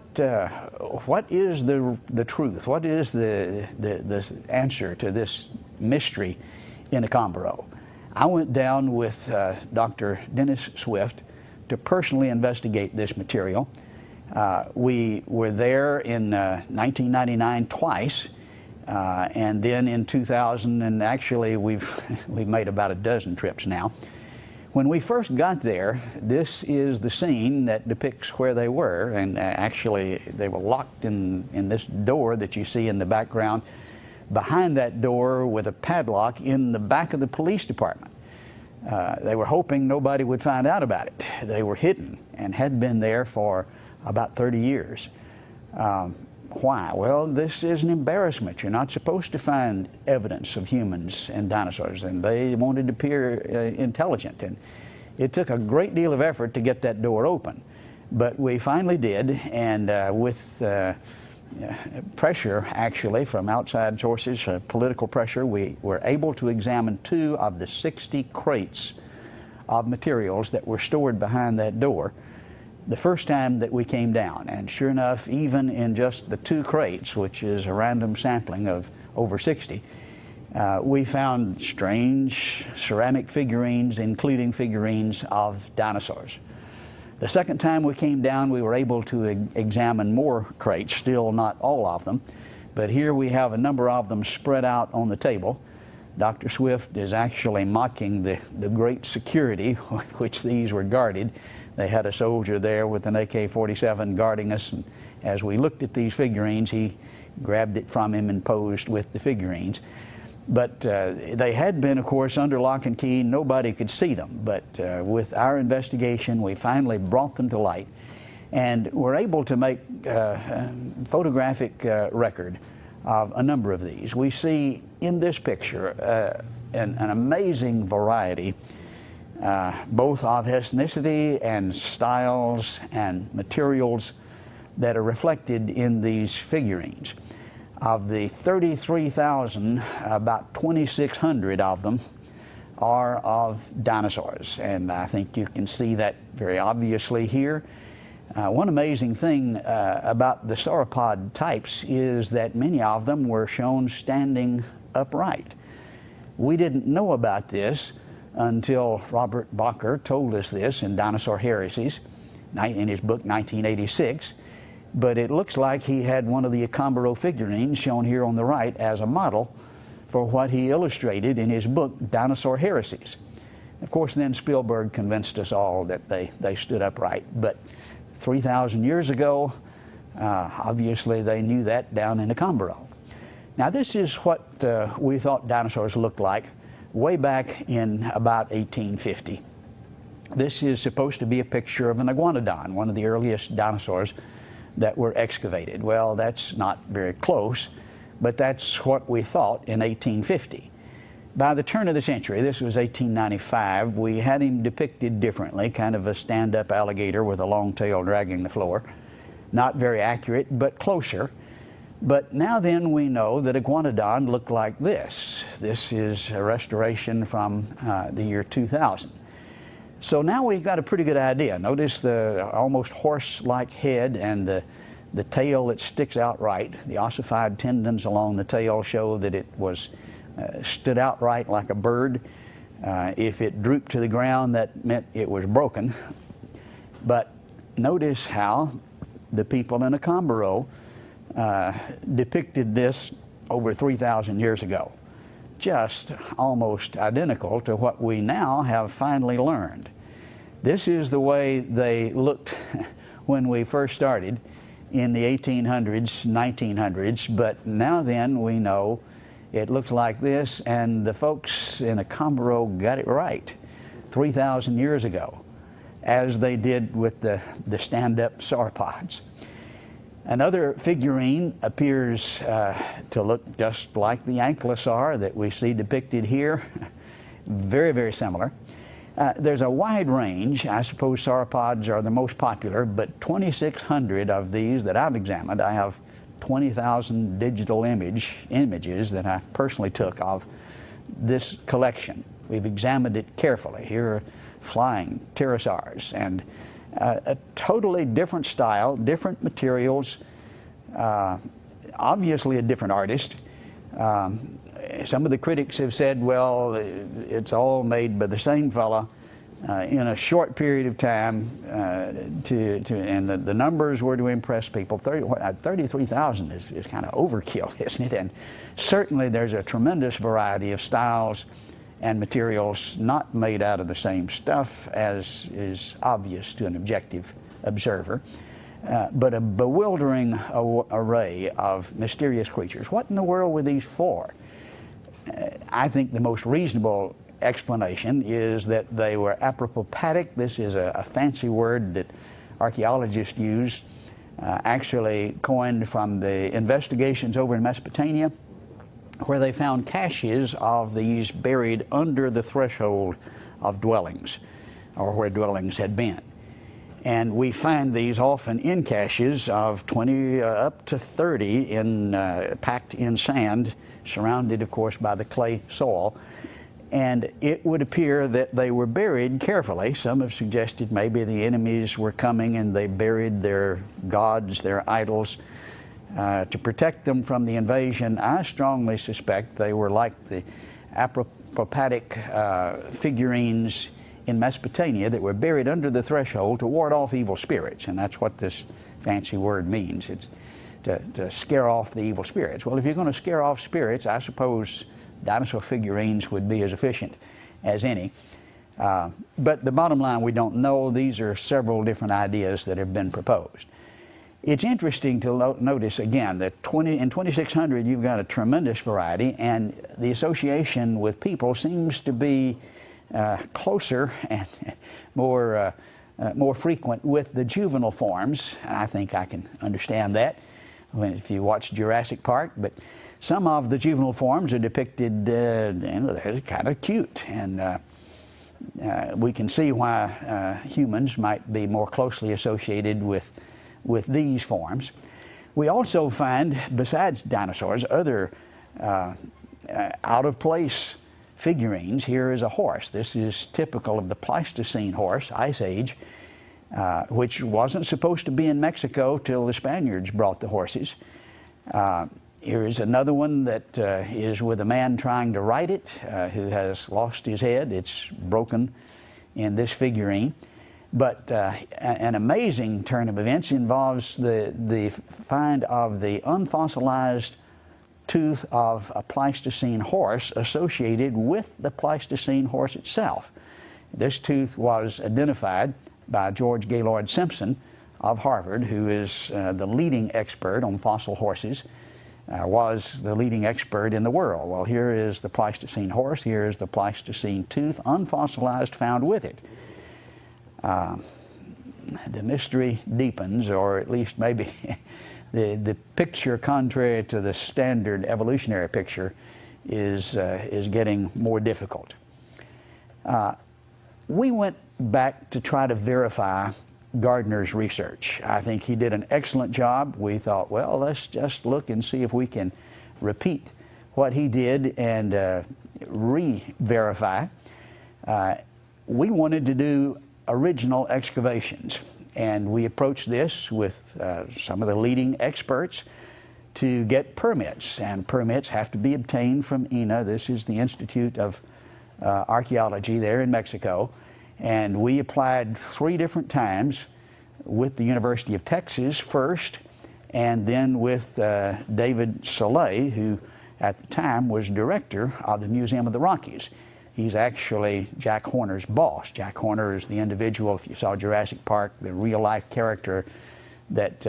is the truth? What is the answer to this mystery in Accombaro? I went down with Dr. Dennis Swift to personally investigate this material. We were there in 1999 twice, and then in 2000, and actually we've made about a dozen trips now. When we first got there, this is the scene that depicts where they were, and actually they were locked in this door that you see in the background, behind that door with a padlock in the back of the police department. They were hoping nobody would find out about it. They were hidden and had been there for about 30 years. Why? Well, this is an embarrassment. You're not supposed to find evidence of humans and dinosaurs, and they wanted to appear intelligent. And it took a great deal of effort to get that door open. But we finally did, and with pressure, actually, from outside sources, political pressure, we were able to examine 2 of the 60 crates of materials that were stored behind that door the first time that we came down. And sure enough, even in just the 2 crates, which is a random sampling of over 60, we found strange ceramic figurines, including figurines of dinosaurs. The second time we came down, we were able to examine more crates, still not all of them, but here we have a number of them spread out on the table. Dr. Swift is actually mocking the great security with which these were guarded. They had a soldier there with an AK-47 guarding us, and as we looked at these figurines, he grabbed it from him and posed with the figurines. But they had been, of course, under lock and key. Nobody could see them. But with our investigation, we finally brought them to light, and were able to make photographic record of a number of these. We see in this picture an amazing variety, both of ethnicity and styles and materials that are reflected in these figurines. Of the 33,000, about 2,600 of them are of dinosaurs, and I think you can see that very obviously here. One amazing thing about the sauropod types is that many of them were shown standing upright. We didn't know about this until Robert Bacher told us this in Dinosaur Heresies in his book 1986. But it looks like he had one of the Acambaro figurines shown here on the right as a model for what he illustrated in his book Dinosaur Heresies. Of course, then Spielberg convinced us all that they stood upright. But 3,000 years ago, obviously they knew that down in Acambaro. Now this is what we thought dinosaurs looked like way back in about 1850. This is supposed to be a picture of an iguanodon, one of the earliest dinosaurs that were excavated. Well, that's not very close, but that's what we thought in 1850. By the turn of the century, this was 1895, we had him depicted differently, kind of a stand-up alligator with a long tail dragging the floor. Not very accurate, but closer. But now then we know that iguanodon looked like this. This is a restoration from the year 2000. So now we've got a pretty good idea. Notice the almost horse-like head and the tail that sticks out right. The ossified tendons along the tail show that it was stood outright like a bird. If it drooped to the ground, that meant it was broken. But notice how the people in Acambaro depicted this over 3,000 years ago. Just almost identical to what we now have finally learned. This is the way they looked when we first started in the 1800s, 1900s, but now then we know it looks like this, and the folks in Acambaro got it right 3,000 years ago, as they did with the stand-up sauropods. Another figurine appears to look just like the ankylosaur that we see depicted here. Very, very similar. There's a wide range. I suppose sauropods are the most popular, but 2,600 of these that I've examined. I have 20,000 digital images that I personally took of this collection. We've examined it carefully. Here are flying pterosaurs, and a totally different style, different materials, obviously a different artist. Some of the critics have said, well, it's all made by the same fella in a short period of time, and the numbers were to impress people. 33,000 is kind of overkill, isn't it? And certainly there's a tremendous variety of styles and materials not made out of the same stuff, as is obvious to an objective observer, but a bewildering array of mysterious creatures. What in the world were these for? I think the most reasonable explanation is that they were apropopadic. This is a fancy word that archaeologists use actually coined from the investigations over in Mesopotamia, where they found caches of these buried under the threshold of dwellings, or where dwellings had been. And we find these often in caches of 20 up to 30 packed in sand, surrounded, of course, by the clay soil. And it would appear that they were buried carefully. Some have suggested maybe the enemies were coming and they buried their gods, their idols, to protect them from the invasion. I strongly suspect they were like the apopropattic figurines in Mesopotamia that were buried under the threshold to ward off evil spirits. And that's what this fancy word means. It's to scare off the evil spirits. Well, if you're going to scare off spirits, I suppose dinosaur figurines would be as efficient as any. But the bottom line, we don't know. These are several different ideas that have been proposed. It's interesting to notice again that in 2600 you've got a tremendous variety, and the association with people seems to be closer and more frequent with the juvenile forms. I think I can understand that if you watch Jurassic Park, but some of the juvenile forms are depicted and they're kind of cute, and we can see why humans might be more closely associated with these forms. We also find, besides dinosaurs, other out-of-place figurines. Here is a horse. This is typical of the Pleistocene horse, Ice Age, which wasn't supposed to be in Mexico till the Spaniards brought the horses. Here is another one that is with a man trying to ride it, who has lost his head. It's broken in this figurine. But an amazing turn of events involves the find of the unfossilized tooth of a Pleistocene horse associated with the Pleistocene horse itself. This tooth was identified by George Gaylord Simpson of Harvard, who is the leading expert on fossil horses, was the leading expert in the world. Well, here is the Pleistocene horse, here is the Pleistocene tooth, unfossilized, found with it. The mystery deepens, or at least maybe the picture, contrary to the standard evolutionary picture, is getting more difficult. We went back to try to verify Gardner's research. I think he did an excellent job. We thought, well, let's just look and see if we can repeat what he did and re-verify. We wanted to do original excavations, and we approached this with some of the leading experts to get permits, and permits have to be obtained from INA. This is the Institute of Archaeology there in Mexico, and we applied 3 different times with the University of Texas first, and then with David Soleil, who at the time was director of the Museum of the Rockies. He's actually Jack Horner's boss. Jack Horner is the individual, if you saw Jurassic Park, the real-life character that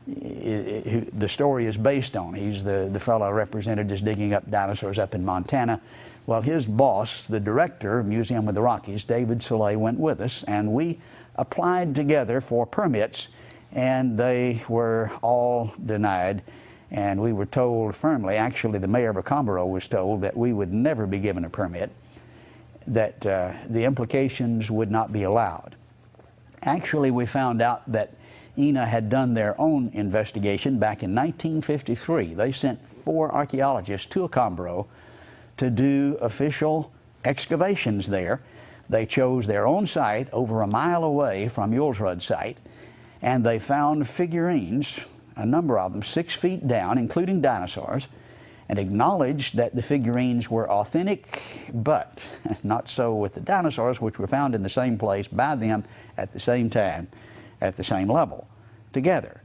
the story is based on. He's the fellow represented as digging up dinosaurs up in Montana. Well, his boss, the director of Museum of the Rockies, David Soleil, went with us, and we applied together for permits, and they were all denied. And we were told firmly, actually the mayor of Acambaro was told, that we would never be given a permit, that the implications would not be allowed. Actually, we found out that INA had done their own investigation back in 1953. They sent 4 archaeologists to Acambaro to do official excavations there. They chose their own site over a mile away from Yulsrud site, and they found figurines, a number of them 6 feet down, including dinosaurs, and acknowledged that the figurines were authentic, but not so with the dinosaurs, which were found in the same place by them at the same time, at the same level, together.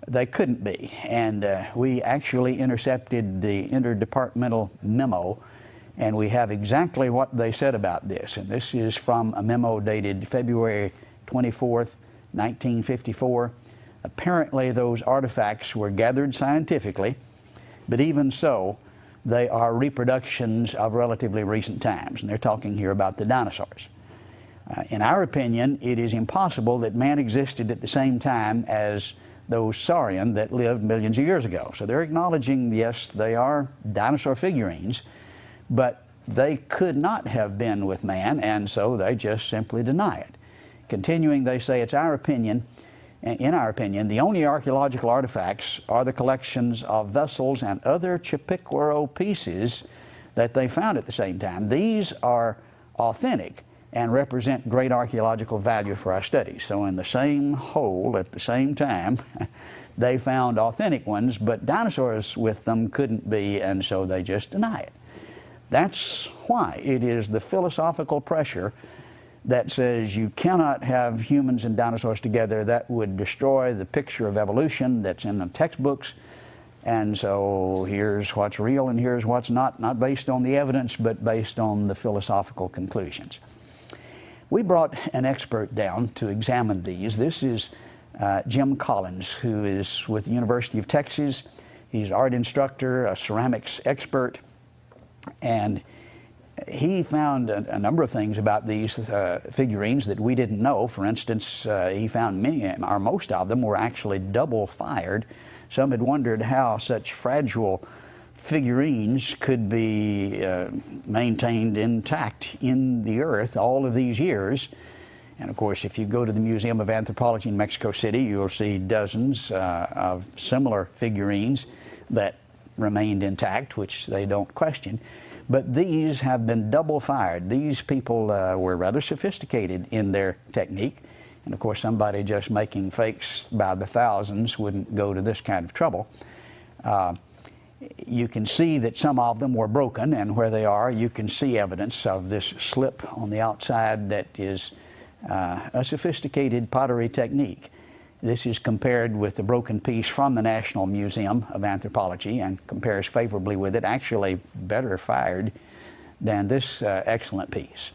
They couldn't be, and we actually intercepted the interdepartmental memo, and we have exactly what they said about this. And this is from a memo dated February 24th, 1954. Apparently those artifacts were gathered scientifically, but even so, they are reproductions of relatively recent times, and they're talking here about the dinosaurs. In our opinion, it is impossible that man existed at the same time as those saurian that lived millions of years ago. So they're acknowledging, yes, they are dinosaur figurines, but they could not have been with man, and so they just simply deny it. Continuing, they say, it's our opinion, in our opinion, the only archaeological artifacts are the collections of vessels and other Chipiquaro pieces that they found at the same time. These are authentic and represent great archaeological value for our studies. So in the same hole at the same time, they found authentic ones, but dinosaurs with them couldn't be, and so they just deny it. That's why it is the philosophical pressure that says you cannot have humans and dinosaurs together. That would destroy the picture of evolution that's in the textbooks. And so here's what's real and here's what's not based on the evidence, but based on the philosophical conclusions. We brought an expert down to examine these. This is Jim Collins, who is with the University of Texas. He's an art instructor, a ceramics expert, and he found a number of things about these figurines that we didn't know. For instance, he found many, or most of them, were actually double-fired. Some had wondered how such fragile figurines could be maintained intact in the earth all of these years. And of course, if you go to the Museum of Anthropology in Mexico City, you'll see dozens of similar figurines that remained intact, which they don't question. But these have been double fired. These people were rather sophisticated in their technique. And of course, somebody just making fakes by the thousands wouldn't go to this kind of trouble. You can see that some of them were broken, and where they are, you can see evidence of this slip on the outside that is a sophisticated pottery technique. This is compared with the broken piece from the National Museum of Anthropology and compares favorably with it, actually better fired than this excellent piece.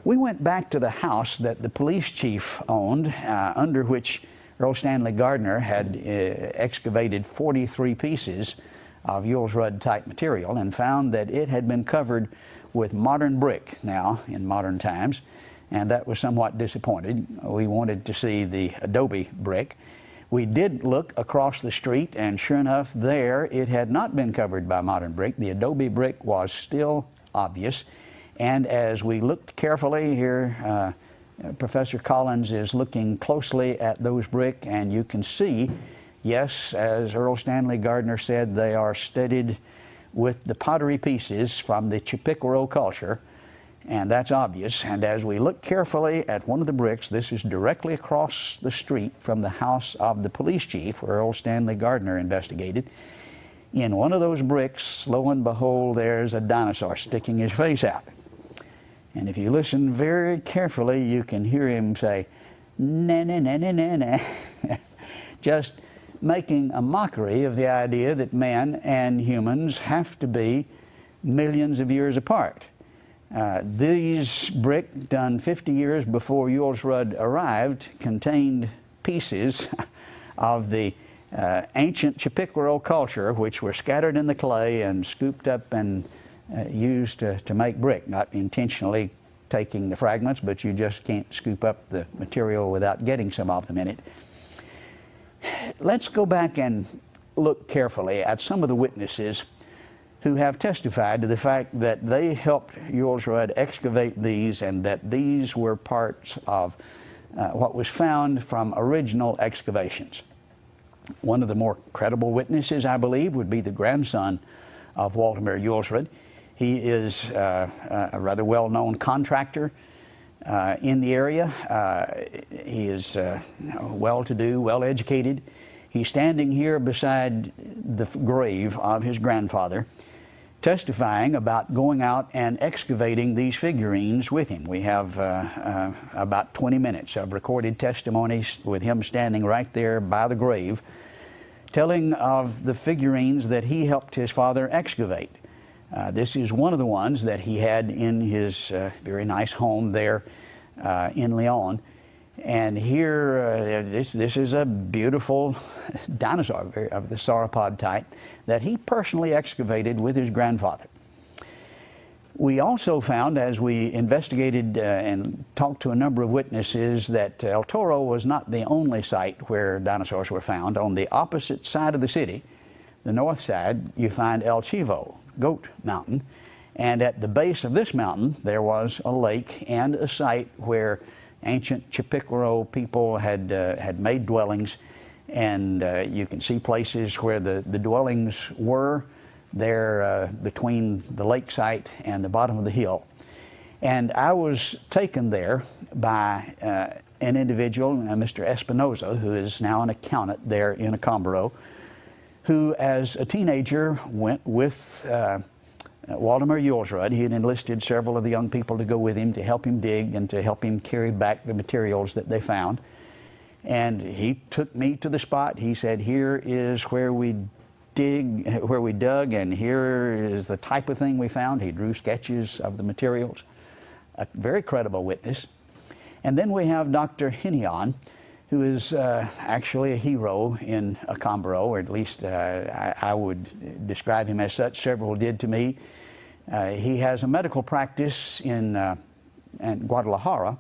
We went back to the house that the police chief owned, under which Earl Stanley Gardner had excavated 43 pieces of Yules Rudd type material, and found that it had been covered with modern brick now in modern times, and that was somewhat disappointed. We wanted to see the adobe brick. We did look across the street, and sure enough, there it had not been covered by modern brick. The adobe brick was still obvious, and as we looked carefully here, Professor Collins is looking closely at those brick, and you can see, yes, as Earl Stanley Gardner said, they are studded with the pottery pieces from the Chipiquaro culture, and that's obvious. And as we look carefully at one of the bricks, this is directly across the street from the house of the police chief where Earl Stanley Gardner investigated. In one of those bricks, lo and behold, there's a dinosaur sticking his face out. And if you listen very carefully, you can hear him say, "Na na na na na na," just making a mockery of the idea that man and humans have to be millions of years apart. These brick, done 50 years before Yules Rudd arrived, contained pieces of the ancient Chipiquaro culture, which were scattered in the clay and scooped up and used to make brick, not intentionally taking the fragments, but you just can't scoop up the material without getting some of them in it. Let's go back and look carefully at some of the witnesses who have testified to the fact that they helped Yules Rudd excavate these, and that these were parts of what was found from original excavations. One of the more credible witnesses, I believe, would be the grandson of Walter Yules Rudd. He is a rather well-known contractor in the area. He is well-to-do, well-educated. He's standing here beside the grave of his grandfather, testifying about going out and excavating these figurines with him. We have about 20 minutes of recorded testimonies with him standing right there by the grave, telling of the figurines that he helped his father excavate. This is one of the ones that he had in his very nice home there in Lyon. And here, this is a beautiful dinosaur of the sauropod type that he personally excavated with his grandfather. We also found, as we investigated and talked to a number of witnesses, that El Toro was not the only site where dinosaurs were found. On the opposite side of the city, the north side, you find El Chivo, Goat Mountain. And at the base of this mountain, there was a lake and a site where ancient Chipicoro people had made dwellings. And you can see places where the dwellings were there between the lake site and the bottom of the hill. And I was taken there by an individual, Mr. Espinoza, who is now an accountant there in Acambaro, who as a teenager went with Waldemar Julsrud. He had enlisted several of the young people to go with him to help him dig and to help him carry back the materials that they found. And he took me to the spot. He said, here is where we dug, and here is the type of thing we found. He drew sketches of the materials. A very credible witness. And then we have Dr. Hinion, who is actually a hero in Acambaro, or at least I would describe him as such. Several did to me. He has a medical practice in Guadalajara,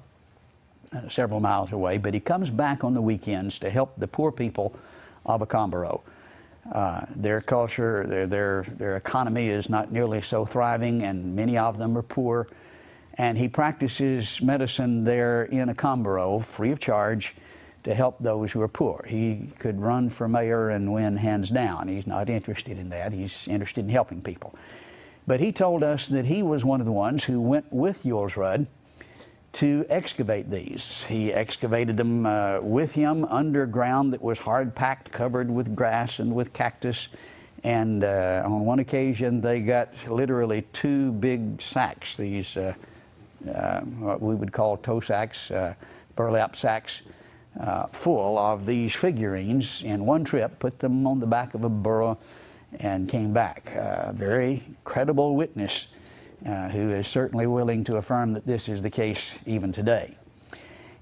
several miles away, but he comes back on the weekends to help the poor people of Acambaro. Their culture, their economy is not nearly so thriving, and many of them are poor. And he practices medicine there in Acambaro free of charge to help those who are poor. He could run for mayor and win hands down. He's not interested in that. He's interested in helping people. But he told us that he was one of the ones who went with Julsrud to excavate these. He excavated them with him underground that was hard-packed, covered with grass and with cactus. And on one occasion, they got literally 2 big sacks, these what we would call toe sacks, burlap sacks, full of these figurines in one trip, put them on the back of a burro, and came back. A very credible witness who is certainly willing to affirm that this is the case even today.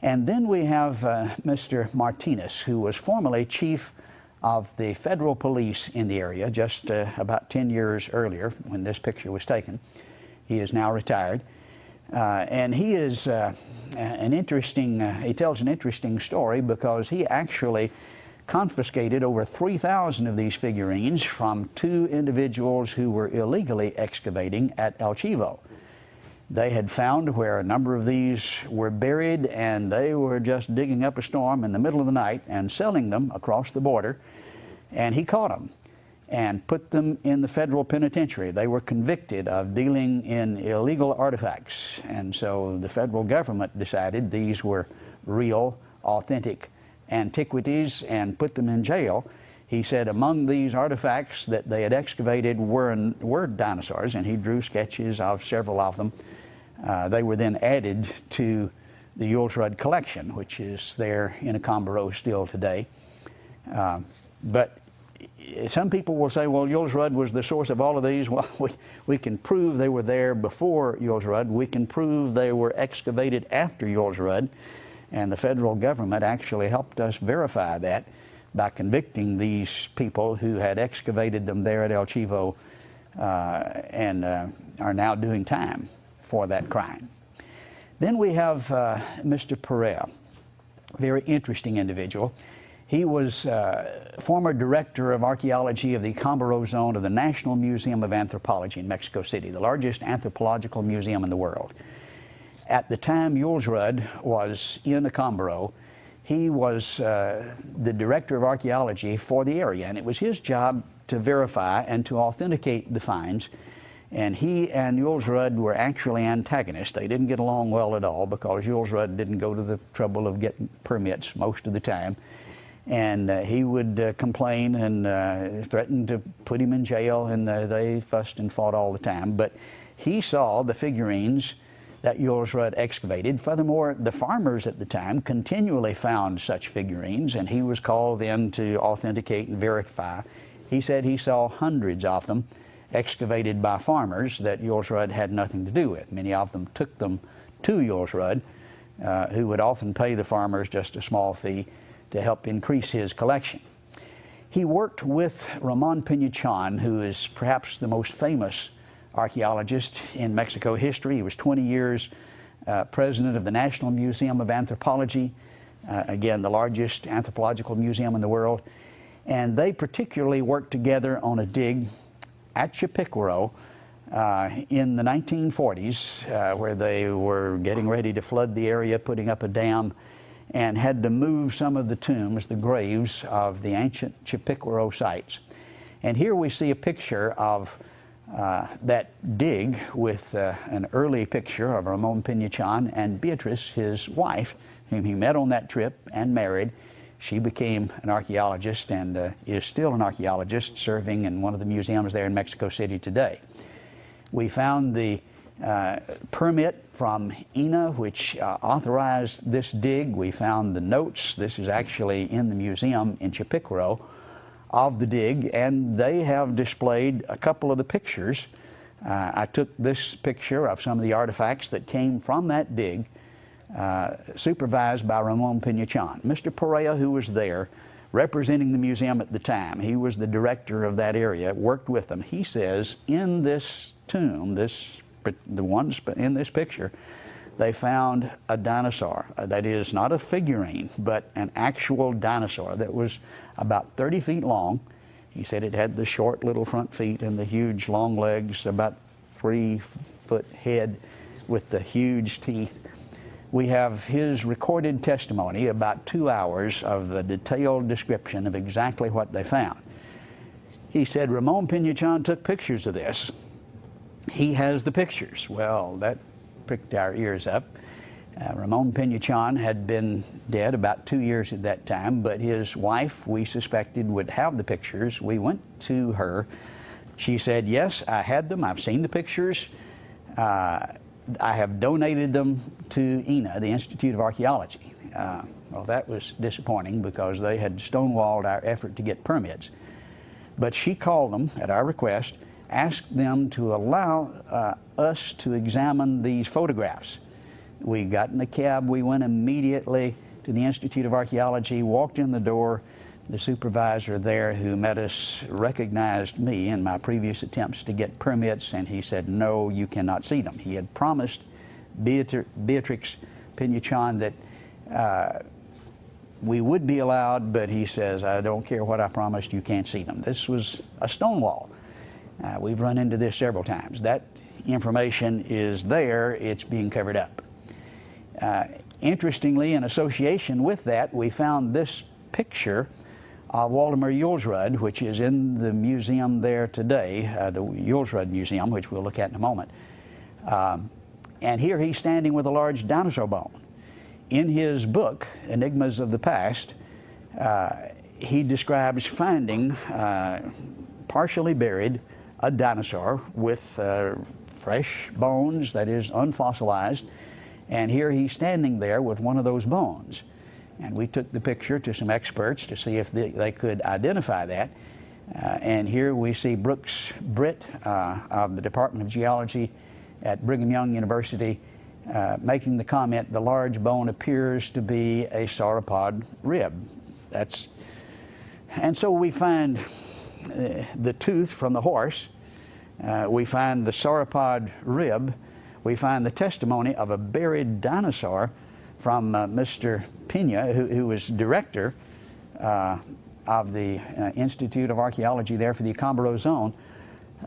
And then we have Mr. Martinez, who was formerly chief of the federal police in the area just about 10 years earlier when this picture was taken. He is now retired. And he is he tells an interesting story because he actually confiscated over 3,000 of these figurines from 2 individuals who were illegally excavating at El Chivo. They had found where a number of these were buried, and they were just digging up a storm in the middle of the night and selling them across the border. And he caught them and put them in the federal penitentiary. They were convicted of dealing in illegal artifacts. And so the federal government decided these were real, authentic antiquities and put them in jail. He said among these artifacts that they had excavated were dinosaurs, and he drew sketches of several of them. They were then added to the Julsrud collection, which is there in Acambaro still today. But some people will say, well, Julsrud was the source of all of these. Well, we can prove they were there before Julsrud. We can prove they were excavated after Julsrud. And the federal government actually helped us verify that by convicting these people who had excavated them there at El Chivo and are now doing time for that crime. Then we have Mr. Pereira, a very interesting individual. He was former director of archaeology of the Acambaro zone of the National Museum of Anthropology in Mexico City, the largest anthropological museum in the world. At the time Julsrud was in Acambaro, he was the director of archaeology for the area, and it was his job to verify and to authenticate the finds. And he and Julsrud were actually antagonists. They didn't get along well at all because Julsrud didn't go to the trouble of getting permits most of the time. And he would complain and threaten to put him in jail, and they fussed and fought all the time. But he saw the figurines that Julsrud excavated. Furthermore, the farmers at the time continually found such figurines, and he was called in to authenticate and verify. He said he saw hundreds of them excavated by farmers that Julsrud had nothing to do with. Many of them took them to Julsrud, who would often pay the farmers just a small fee to help increase his collection. He worked with Ramon Pinachon, who is perhaps the most famous archaeologist in Mexico history. He was 20 years president of the National Museum of Anthropology, again, the largest anthropological museum in the world. And they particularly worked together on a dig at Chipiquaro in the 1940s, where they were getting ready to flood the area, putting up a dam, and had to move some of the tombs, the graves of the ancient Chipiquaro sites. And here we see a picture of that dig with an early picture of Ramon Pinachon and Beatrice, his wife, whom he met on that trip and married. She became an archaeologist and is still an archaeologist, serving in one of the museums there in Mexico City today. We found the permit from INA, which authorized this dig. We found the notes. This is actually in the museum in Chipiquaro of the dig, and they have displayed a couple of the pictures. I took this picture of some of the artifacts that came from that dig, supervised by Ramon Pinachon. Mr. Perea, who was there representing the museum at the time, he was the director of that area, worked with them. He says in this tomb, the ones in this picture, they found a dinosaur. That is not a figurine, but an actual dinosaur that was about 30 feet long. He said it had the short little front feet and the huge long legs, about 3-foot head with the huge teeth. We have his recorded testimony, about 2 hours of a detailed description of exactly what they found. He said Ramon Pinachon took pictures of this. He has the pictures. Well, that pricked our ears up. Ramon Pinachon had been dead about 2 years at that time, but his wife, we suspected, would have the pictures. We went to her. She said, yes, I had them. I've seen the pictures. I have donated them to INA, the Institute of Archaeology. Well, that was disappointing because they had stonewalled our effort to get permits. But she called them at our request, asked them to allow us to examine these photographs. We got in a cab. We went immediately to the Institute of Archaeology, walked in the door. The supervisor there who met us recognized me in my previous attempts to get permits, and he said, no, you cannot see them. He had promised Beatrix Pinachon that we would be allowed, but he says, I don't care what I promised, you can't see them. This was a stonewall. We've run into this several times. That information is there, it's being covered up. Interestingly, in association with that, we found this picture of Waldemar Julsrud, which is in the museum there today, the Julsrud Museum, which we'll look at in a moment. And here he's standing with a large dinosaur bone. In his book, Enigmas of the Past, he describes finding, partially buried, a dinosaur with fresh bones, that is unfossilized, and here he's standing there with one of those bones. And we took the picture to some experts to see if they could identify that. And here we see Brooks Britt of the Department of Geology at Brigham Young University making the comment, the large bone appears to be a sauropod rib. And so we find the tooth from the horse. We find the sauropod rib. We find the testimony of a buried dinosaur from Mr. Pena, who was director of the Institute of Archaeology there for the Acambaro Zone,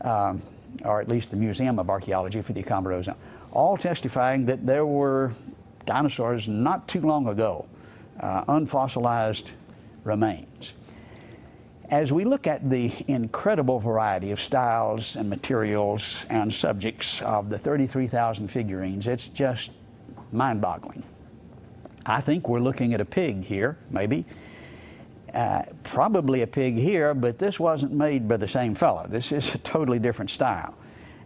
or at least the Museum of Archaeology for the Acambaro Zone, all testifying that there were dinosaurs not too long ago, unfossilized remains. As we look at the incredible variety of styles and materials and subjects of the 33,000 figurines, it's just mind-boggling. I think we're looking at a pig here, maybe. Probably a pig here, but this wasn't made by the same fellow. This is a totally different style.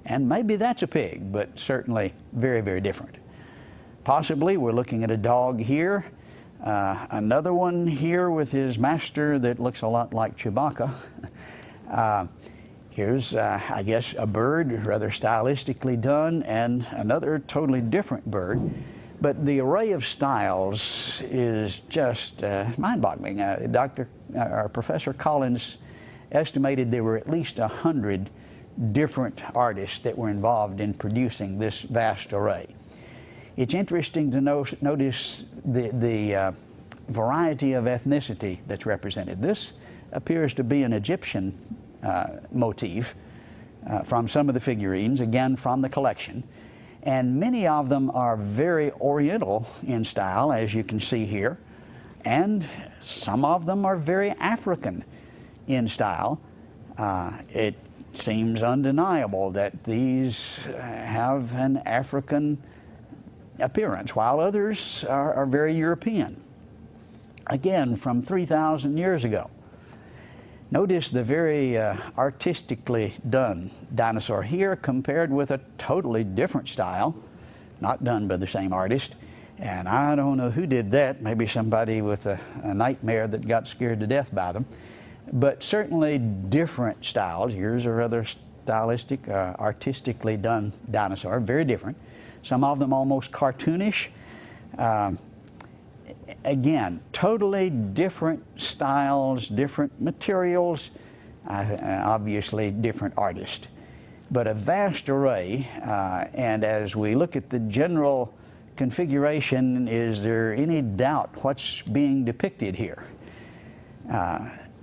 And maybe that's a pig, but certainly very, very different. Possibly we're looking at a dog here. Another one here with his master that looks a lot like Chewbacca. Here's, I guess, a bird, rather stylistically done, and another totally different bird. But the array of styles is just mind-boggling. Professor Collins estimated there were at least 100 different artists that were involved in producing this vast array. It's interesting to notice the variety of ethnicity that's represented. This appears to be an Egyptian motif from some of the figurines, again from the collection. And many of them are very Oriental in style, as you can see here. And some of them are very African in style. It seems undeniable that these have an African appearance, while others are very European. Again, from 3,000 years ago. Notice the very artistically done dinosaur here compared with a totally different style, not done by the same artist. And I don't know who did that, maybe somebody with a nightmare that got scared to death by them. But certainly different styles. Here's a rather stylistic, artistically done dinosaur, very different. Some of them almost cartoonish. Again, totally different styles, different materials, obviously different artists. But a vast array, and as we look at the general configuration, is there any doubt what's being depicted here?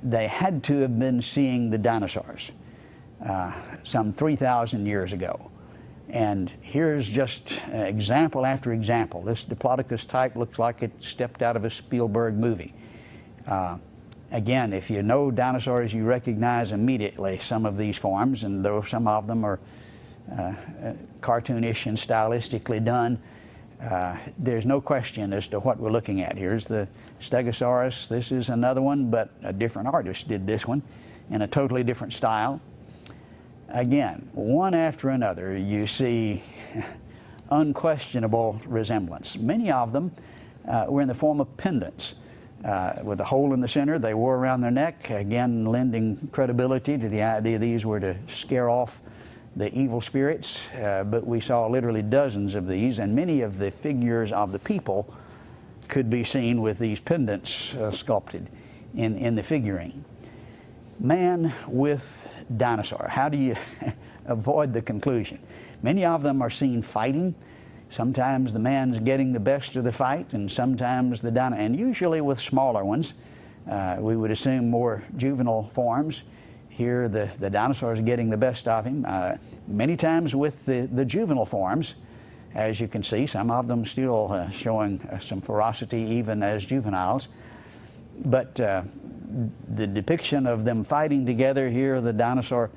They had to have been seeing the dinosaurs some 3,000 years ago. And here's just example after example. This Diplodocus type looks like it stepped out of a Spielberg movie. Again, if you know dinosaurs, you recognize immediately some of these forms, and though some of them are cartoonish and stylistically done, there's no question as to what we're looking at. Here's the Stegosaurus. This is another one, but a different artist did this one in a totally different style. Again, one after another, you see unquestionable resemblance. Many of them were in the form of pendants with a hole in the center they wore around their neck, again lending credibility to the idea these were to scare off the evil spirits. But we saw literally dozens of these, and many of the figures of the people could be seen with these pendants sculpted in the figurine. Man with dinosaur. How do you avoid the conclusion? Many of them are seen fighting. Sometimes the man's getting the best of the fight, and sometimes the dinosaur, and usually with smaller ones. We would assume more juvenile forms. Here the dinosaur is getting the best of him. Many times with the juvenile forms, as you can see, some of them still showing some ferocity even as juveniles. But the depiction of them fighting together, here the dinosaur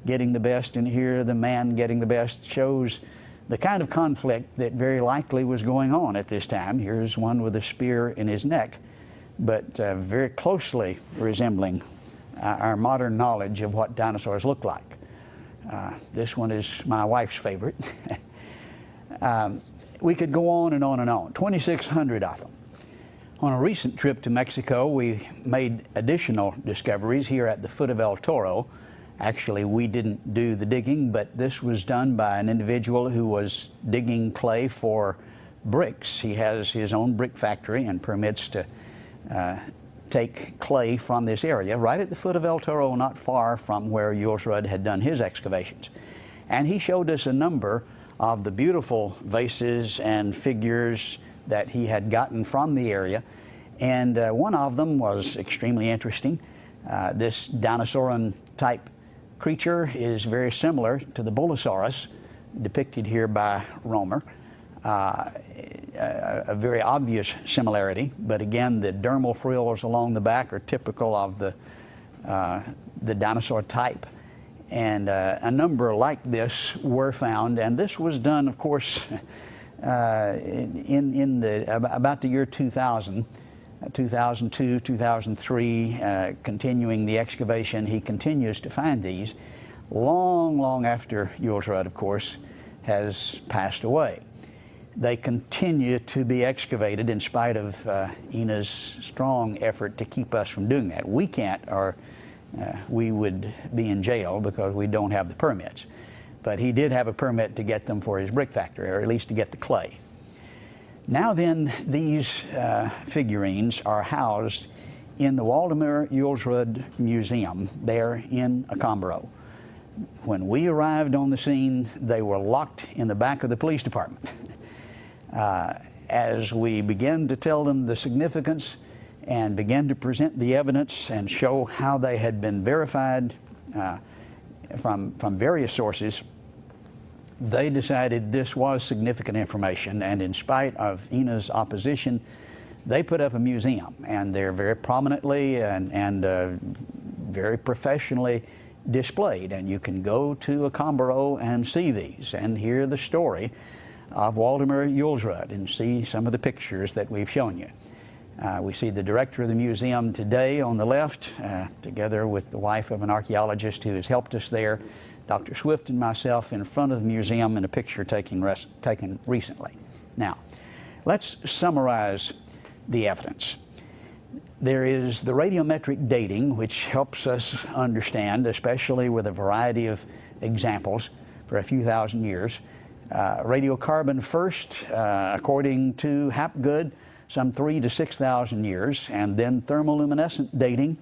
getting the best and here the man getting the best, shows the kind of conflict that very likely was going on at this time. Here's one with a spear in his neck, but very closely resembling our modern knowledge of what dinosaurs look like. This one is my wife's favorite. We could go on and on and on. 2,600 of them. On a recent trip to Mexico, we made additional discoveries here at the foot of El Toro. Actually, we didn't do the digging, but this was done by an individual who was digging clay for bricks. He has his own brick factory and permits to take clay from this area right at the foot of El Toro, not far from where Jules Rudd had done his excavations. And he showed us a number of the beautiful vases and figures that he had gotten from the area, and one of them was extremely interesting. This dinosauran type creature is very similar to the Bullosaurus depicted here by Romer. A very obvious similarity, but again the dermal frills along the back are typical of the dinosaur type. And a number like this were found, and this was done, of course, in about the year 2000, 2002, 2003, continuing the excavation. He continues to find these long after Jules Rudd, of course, has passed away. They continue to be excavated in spite of Ina's strong effort to keep us from doing that. We can't, or we would be in jail because we don't have the permits. But he did have a permit to get them for his brick factory, or at least to get the clay. Now then, these figurines are housed in the Waldemar Jules Rudd Museum there in Acambro. When we arrived on the scene, they were locked in the back of the police department. As we began to tell them the significance and began to present the evidence and show how they had been verified from various sources, they decided this was significant information, and in spite of INA's opposition, they put up a museum, and they're very prominently and very professionally displayed, and you can go to a Accombaro and see these and hear the story of Waldemar Julsrud and see some of the pictures that we've shown you. We see the director of the museum today on the left, together with the wife of an archaeologist who has helped us there, Dr. Swift and myself in front of the museum in a picture taken recently. Now, let's summarize the evidence. There is the radiometric dating, which helps us understand, especially with a variety of examples for a few thousand years. Radiocarbon first, according to Hapgood, some 3,000 to 6,000 years, and then thermoluminescent dating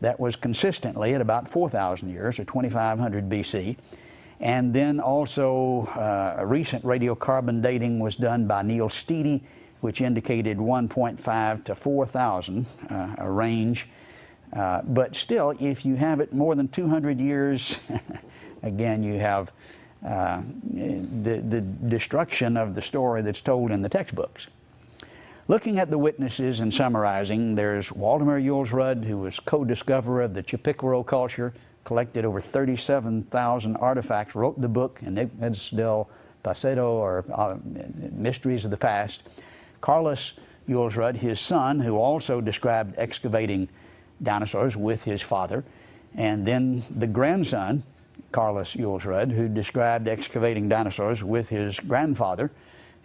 that was consistently at about 4,000 years, or 2,500 BC. And then also a recent radiocarbon dating was done by Neil Steedy, which indicated 1.5 to 4,000, a range. But still, if you have it more than 200 years, again, you have the destruction of the story that's told in the textbooks. Looking at the witnesses and summarizing, there's Waldemar Julsrud, who was co-discoverer of the Chipicoro culture, collected over 37,000 artifacts, wrote the book Enigmas del Pasado, or Mysteries of the Past. Carlos Julsrud, his son, who also described excavating dinosaurs with his father, and then the grandson, Carlos Julsrud, who described excavating dinosaurs with his grandfather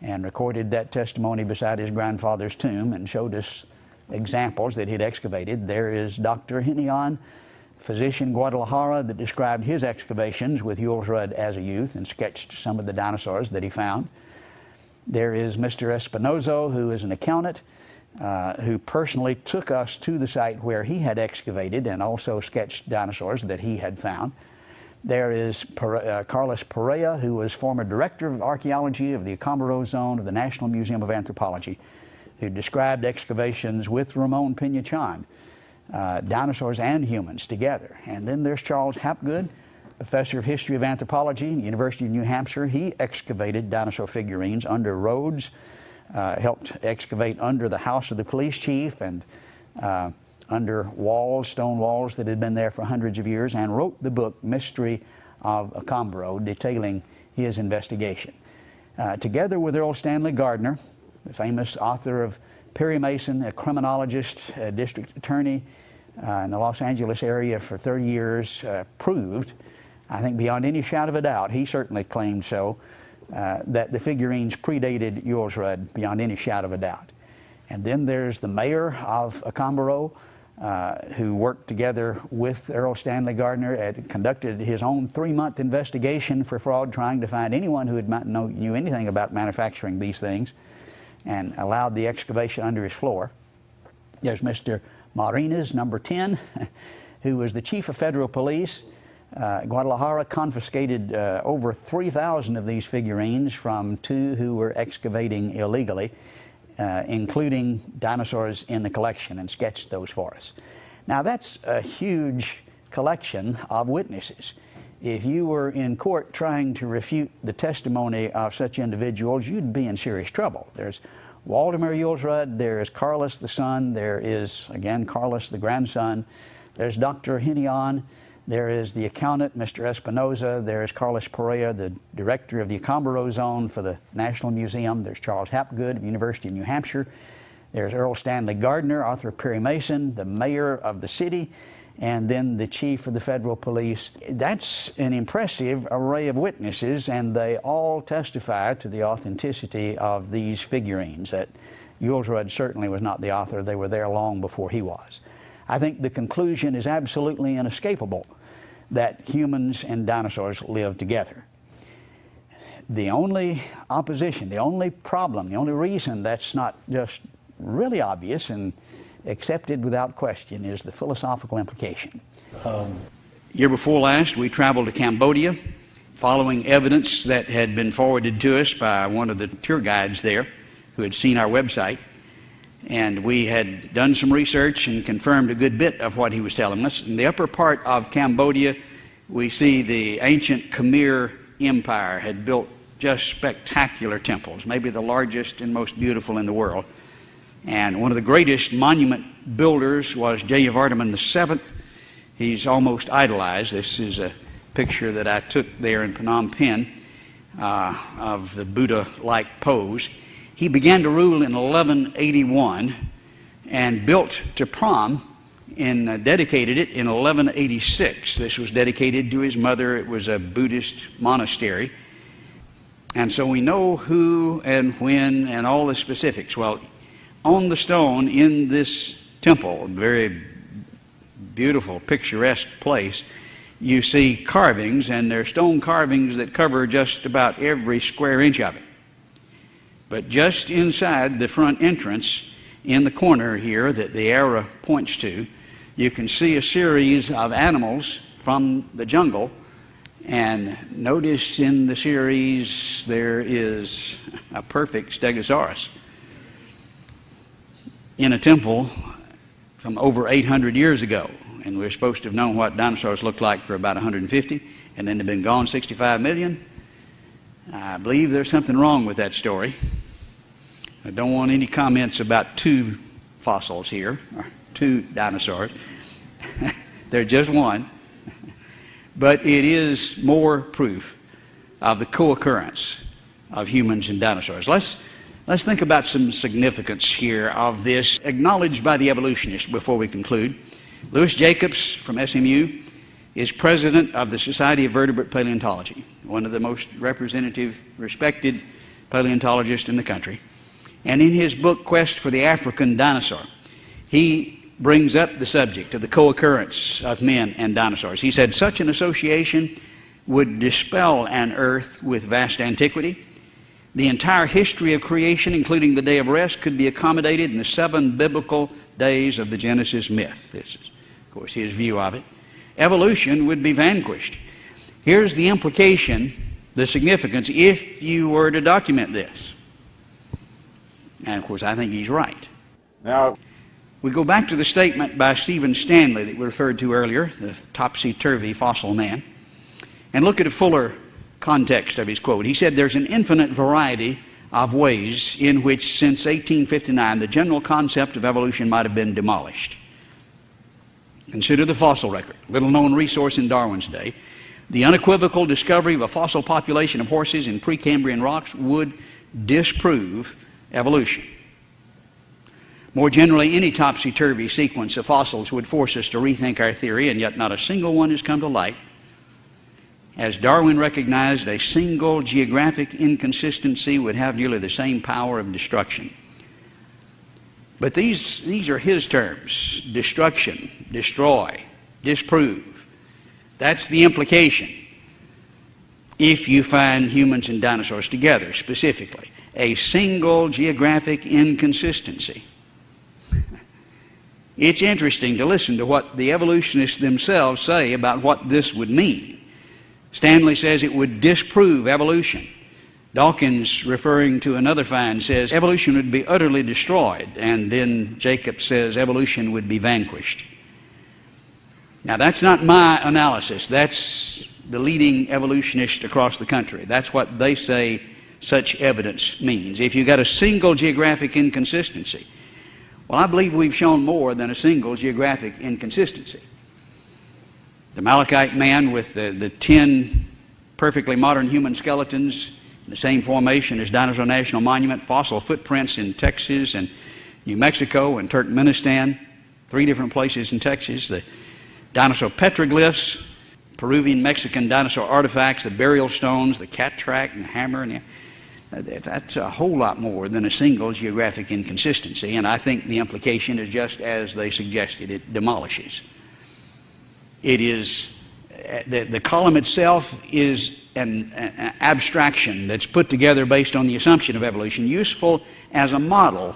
and recorded that testimony beside his grandfather's tomb and showed us examples that he'd excavated. There is Dr. Hinion, physician Guadalajara, that described his excavations with Julsrud as a youth and sketched some of the dinosaurs that he found. There is Mr. Espinozo, who is an accountant, who personally took us to the site where he had excavated and also sketched dinosaurs that he had found. There is Carlos Perea, who was former director of archaeology of the Accombaro Zone of the National Museum of Anthropology, who described excavations with Ramon Pinachon, dinosaurs and humans together. And then there's Charles Hapgood, professor of history of anthropology at the University of New Hampshire. He excavated dinosaur figurines under roads, helped excavate under the house of the police chief and under walls, stone walls that had been there for hundreds of years, and wrote the book Mystery of Accombaro, detailing his investigation. Together with Earl Stanley Gardner, the famous author of Perry Mason, a criminologist, a district attorney in the Los Angeles area for 30 years, proved, I think beyond any shadow of a doubt, he certainly claimed so, that the figurines predated Julsrud beyond any shadow of a doubt. And then there's the mayor of Accombaro, who worked together with Earl Stanley Gardner and conducted his own 3-month investigation for fraud, trying to find anyone who knew anything about manufacturing these things, and allowed the excavation under his floor. There's Mr. Marinas, number 10, who was the chief of federal police. Guadalajara confiscated over 3,000 of these figurines from 2 who were excavating illegally, including dinosaurs in the collection, and sketched those for us. Now that's a huge collection of witnesses. If you were in court trying to refute the testimony of such individuals, you'd be in serious trouble. There's Waldemar Julsrud, there is Carlos the son, there is, again, Carlos the grandson, there's Dr. Hinion, there is the accountant, Mr. Espinoza, there's Carlos Perea, the director of the Accombaro Zone for the National Museum, there's Charles Hapgood of the University of New Hampshire, there's Earl Stanley Gardner, author of Perry Mason, the mayor of the city, and then the chief of the federal police. That's an impressive array of witnesses, and they all testify to the authenticity of these figurines, that Julsrud certainly was not the author. They were there long before he was. I think the conclusion is absolutely inescapable, that humans and dinosaurs lived together. The only opposition, the only problem, the only reason that's not just really obvious and accepted without question is the philosophical implication. Year before last, we traveled to Cambodia, following evidence that had been forwarded to us by one of the tour guides there who had seen our website. And we had done some research and confirmed a good bit of what he was telling us. In the upper part of Cambodia, we see the ancient Khmer Empire had built just spectacular temples, maybe the largest and most beautiful in the world. And one of the greatest monument builders was Jayavarman VII. He's almost idolized. This is a picture that I took there in Phnom Penh of the Buddha-like pose. He began to rule in 1181 and built Tapram and dedicated it in 1186. This was dedicated to his mother. It was a Buddhist monastery. And so we know who and when and all the specifics. Well, on the stone in this temple, a very beautiful, picturesque place, you see carvings, and they're stone carvings that cover just about every square inch of it. But just inside the front entrance, in the corner here that the arrow points to, you can see a series of animals from the jungle. And notice in the series there is a perfect stegosaurus in a temple from over 800 years ago. And we're supposed to have known what dinosaurs looked like for about 150, and then they've been gone 65 million. I believe there's something wrong with that story. I don't want any comments about two fossils here, or two dinosaurs. They're just one. But it is more proof of the co-occurrence of humans and dinosaurs. Let's think about some significance here of this, acknowledged by the evolutionists before we conclude. Louis Jacobs from SMU is president of the Society of Vertebrate Paleontology, one of the most representative, respected paleontologists in the country. And in his book, Quest for the African Dinosaur, he brings up the subject of the co-occurrence of men and dinosaurs. He said such an association would dispel an earth with vast antiquity. The entire history of creation, including the day of rest, could be accommodated in the 7 biblical days of the Genesis myth. This is, of course, his view of it. Evolution would be vanquished. Here's the implication, the significance, if you were to document this. And, of course, I think he's right. Now, we go back to the statement by Stephen Stanley that we referred to earlier, the topsy-turvy fossil man, and look at a fuller context of his quote. He said, "There's an infinite variety of ways in which, since 1859, the general concept of evolution might have been demolished. Consider the fossil record, little-known resource in Darwin's day. The unequivocal discovery of a fossil population of horses in Precambrian rocks would disprove evolution. More generally, any topsy-turvy sequence of fossils would force us to rethink our theory, and yet not a single one has come to light. As Darwin recognized, a single geographic inconsistency would have nearly the same power of destruction." But these are his terms: destruction, destroy, disprove. That's the implication. If you find humans and dinosaurs together, specifically, a single geographic inconsistency. It's interesting to listen to what the evolutionists themselves say about what this would mean. Stanley says it would disprove evolution. Dawkins, referring to another find, says evolution would be utterly destroyed. And then Jacob says evolution would be vanquished. Now, that's not my analysis. That's the leading evolutionist across the country. That's what they say such evidence means. If you've got a single geographic inconsistency, well, I believe we've shown more than a single geographic inconsistency. The Malachite man with the 10 perfectly modern human skeletons in the same formation as Dinosaur National Monument, fossil footprints in Texas and New Mexico and Turkmenistan, 3 different places in Texas, the dinosaur petroglyphs, Peruvian Mexican dinosaur artifacts, the burial stones, the cat track and the hammer, and that's a whole lot more than a single geographic inconsistency, and I think the implication is just as they suggested: it demolishes. It is, the column itself is an abstraction that's put together based on the assumption of evolution, useful as a model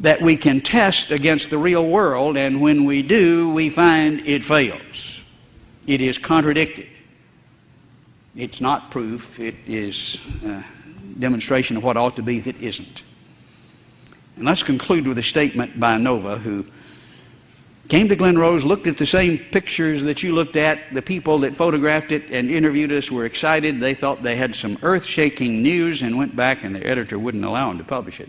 that we can test against the real world, and when we do, we find it fails. It is contradicted. It's not proof. It is a demonstration of what ought to be that isn't. And let's conclude with a statement by Nova, who came to Glen Rose, looked at the same pictures that you looked at. The people that photographed it and interviewed us were excited. They thought they had some earth-shaking news and went back, and the editor wouldn't allow them to publish it.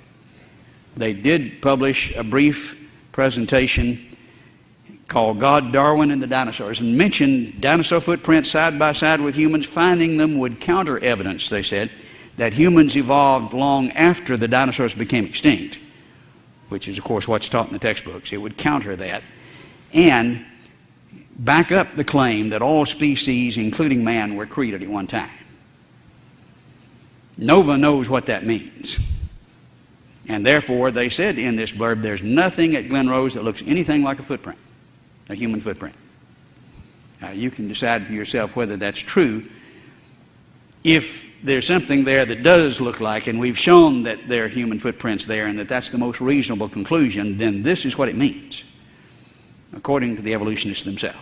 They did publish a brief presentation called God, Darwin, and the Dinosaurs, and mentioned dinosaur footprints side by side with humans. Finding them would counter evidence, they said, that humans evolved long after the dinosaurs became extinct, which is, of course, what's taught in the textbooks. It would counter that and back up the claim that all species, including man, were created at one time. Nova knows what that means. And therefore, they said in this blurb, there's nothing at Glen Rose that looks anything like a footprint, a human footprint. Now, you can decide for yourself whether that's true. If there's something there that does look like, and we've shown that there are human footprints there and that that's the most reasonable conclusion, then this is what it means, according to the evolutionists themselves.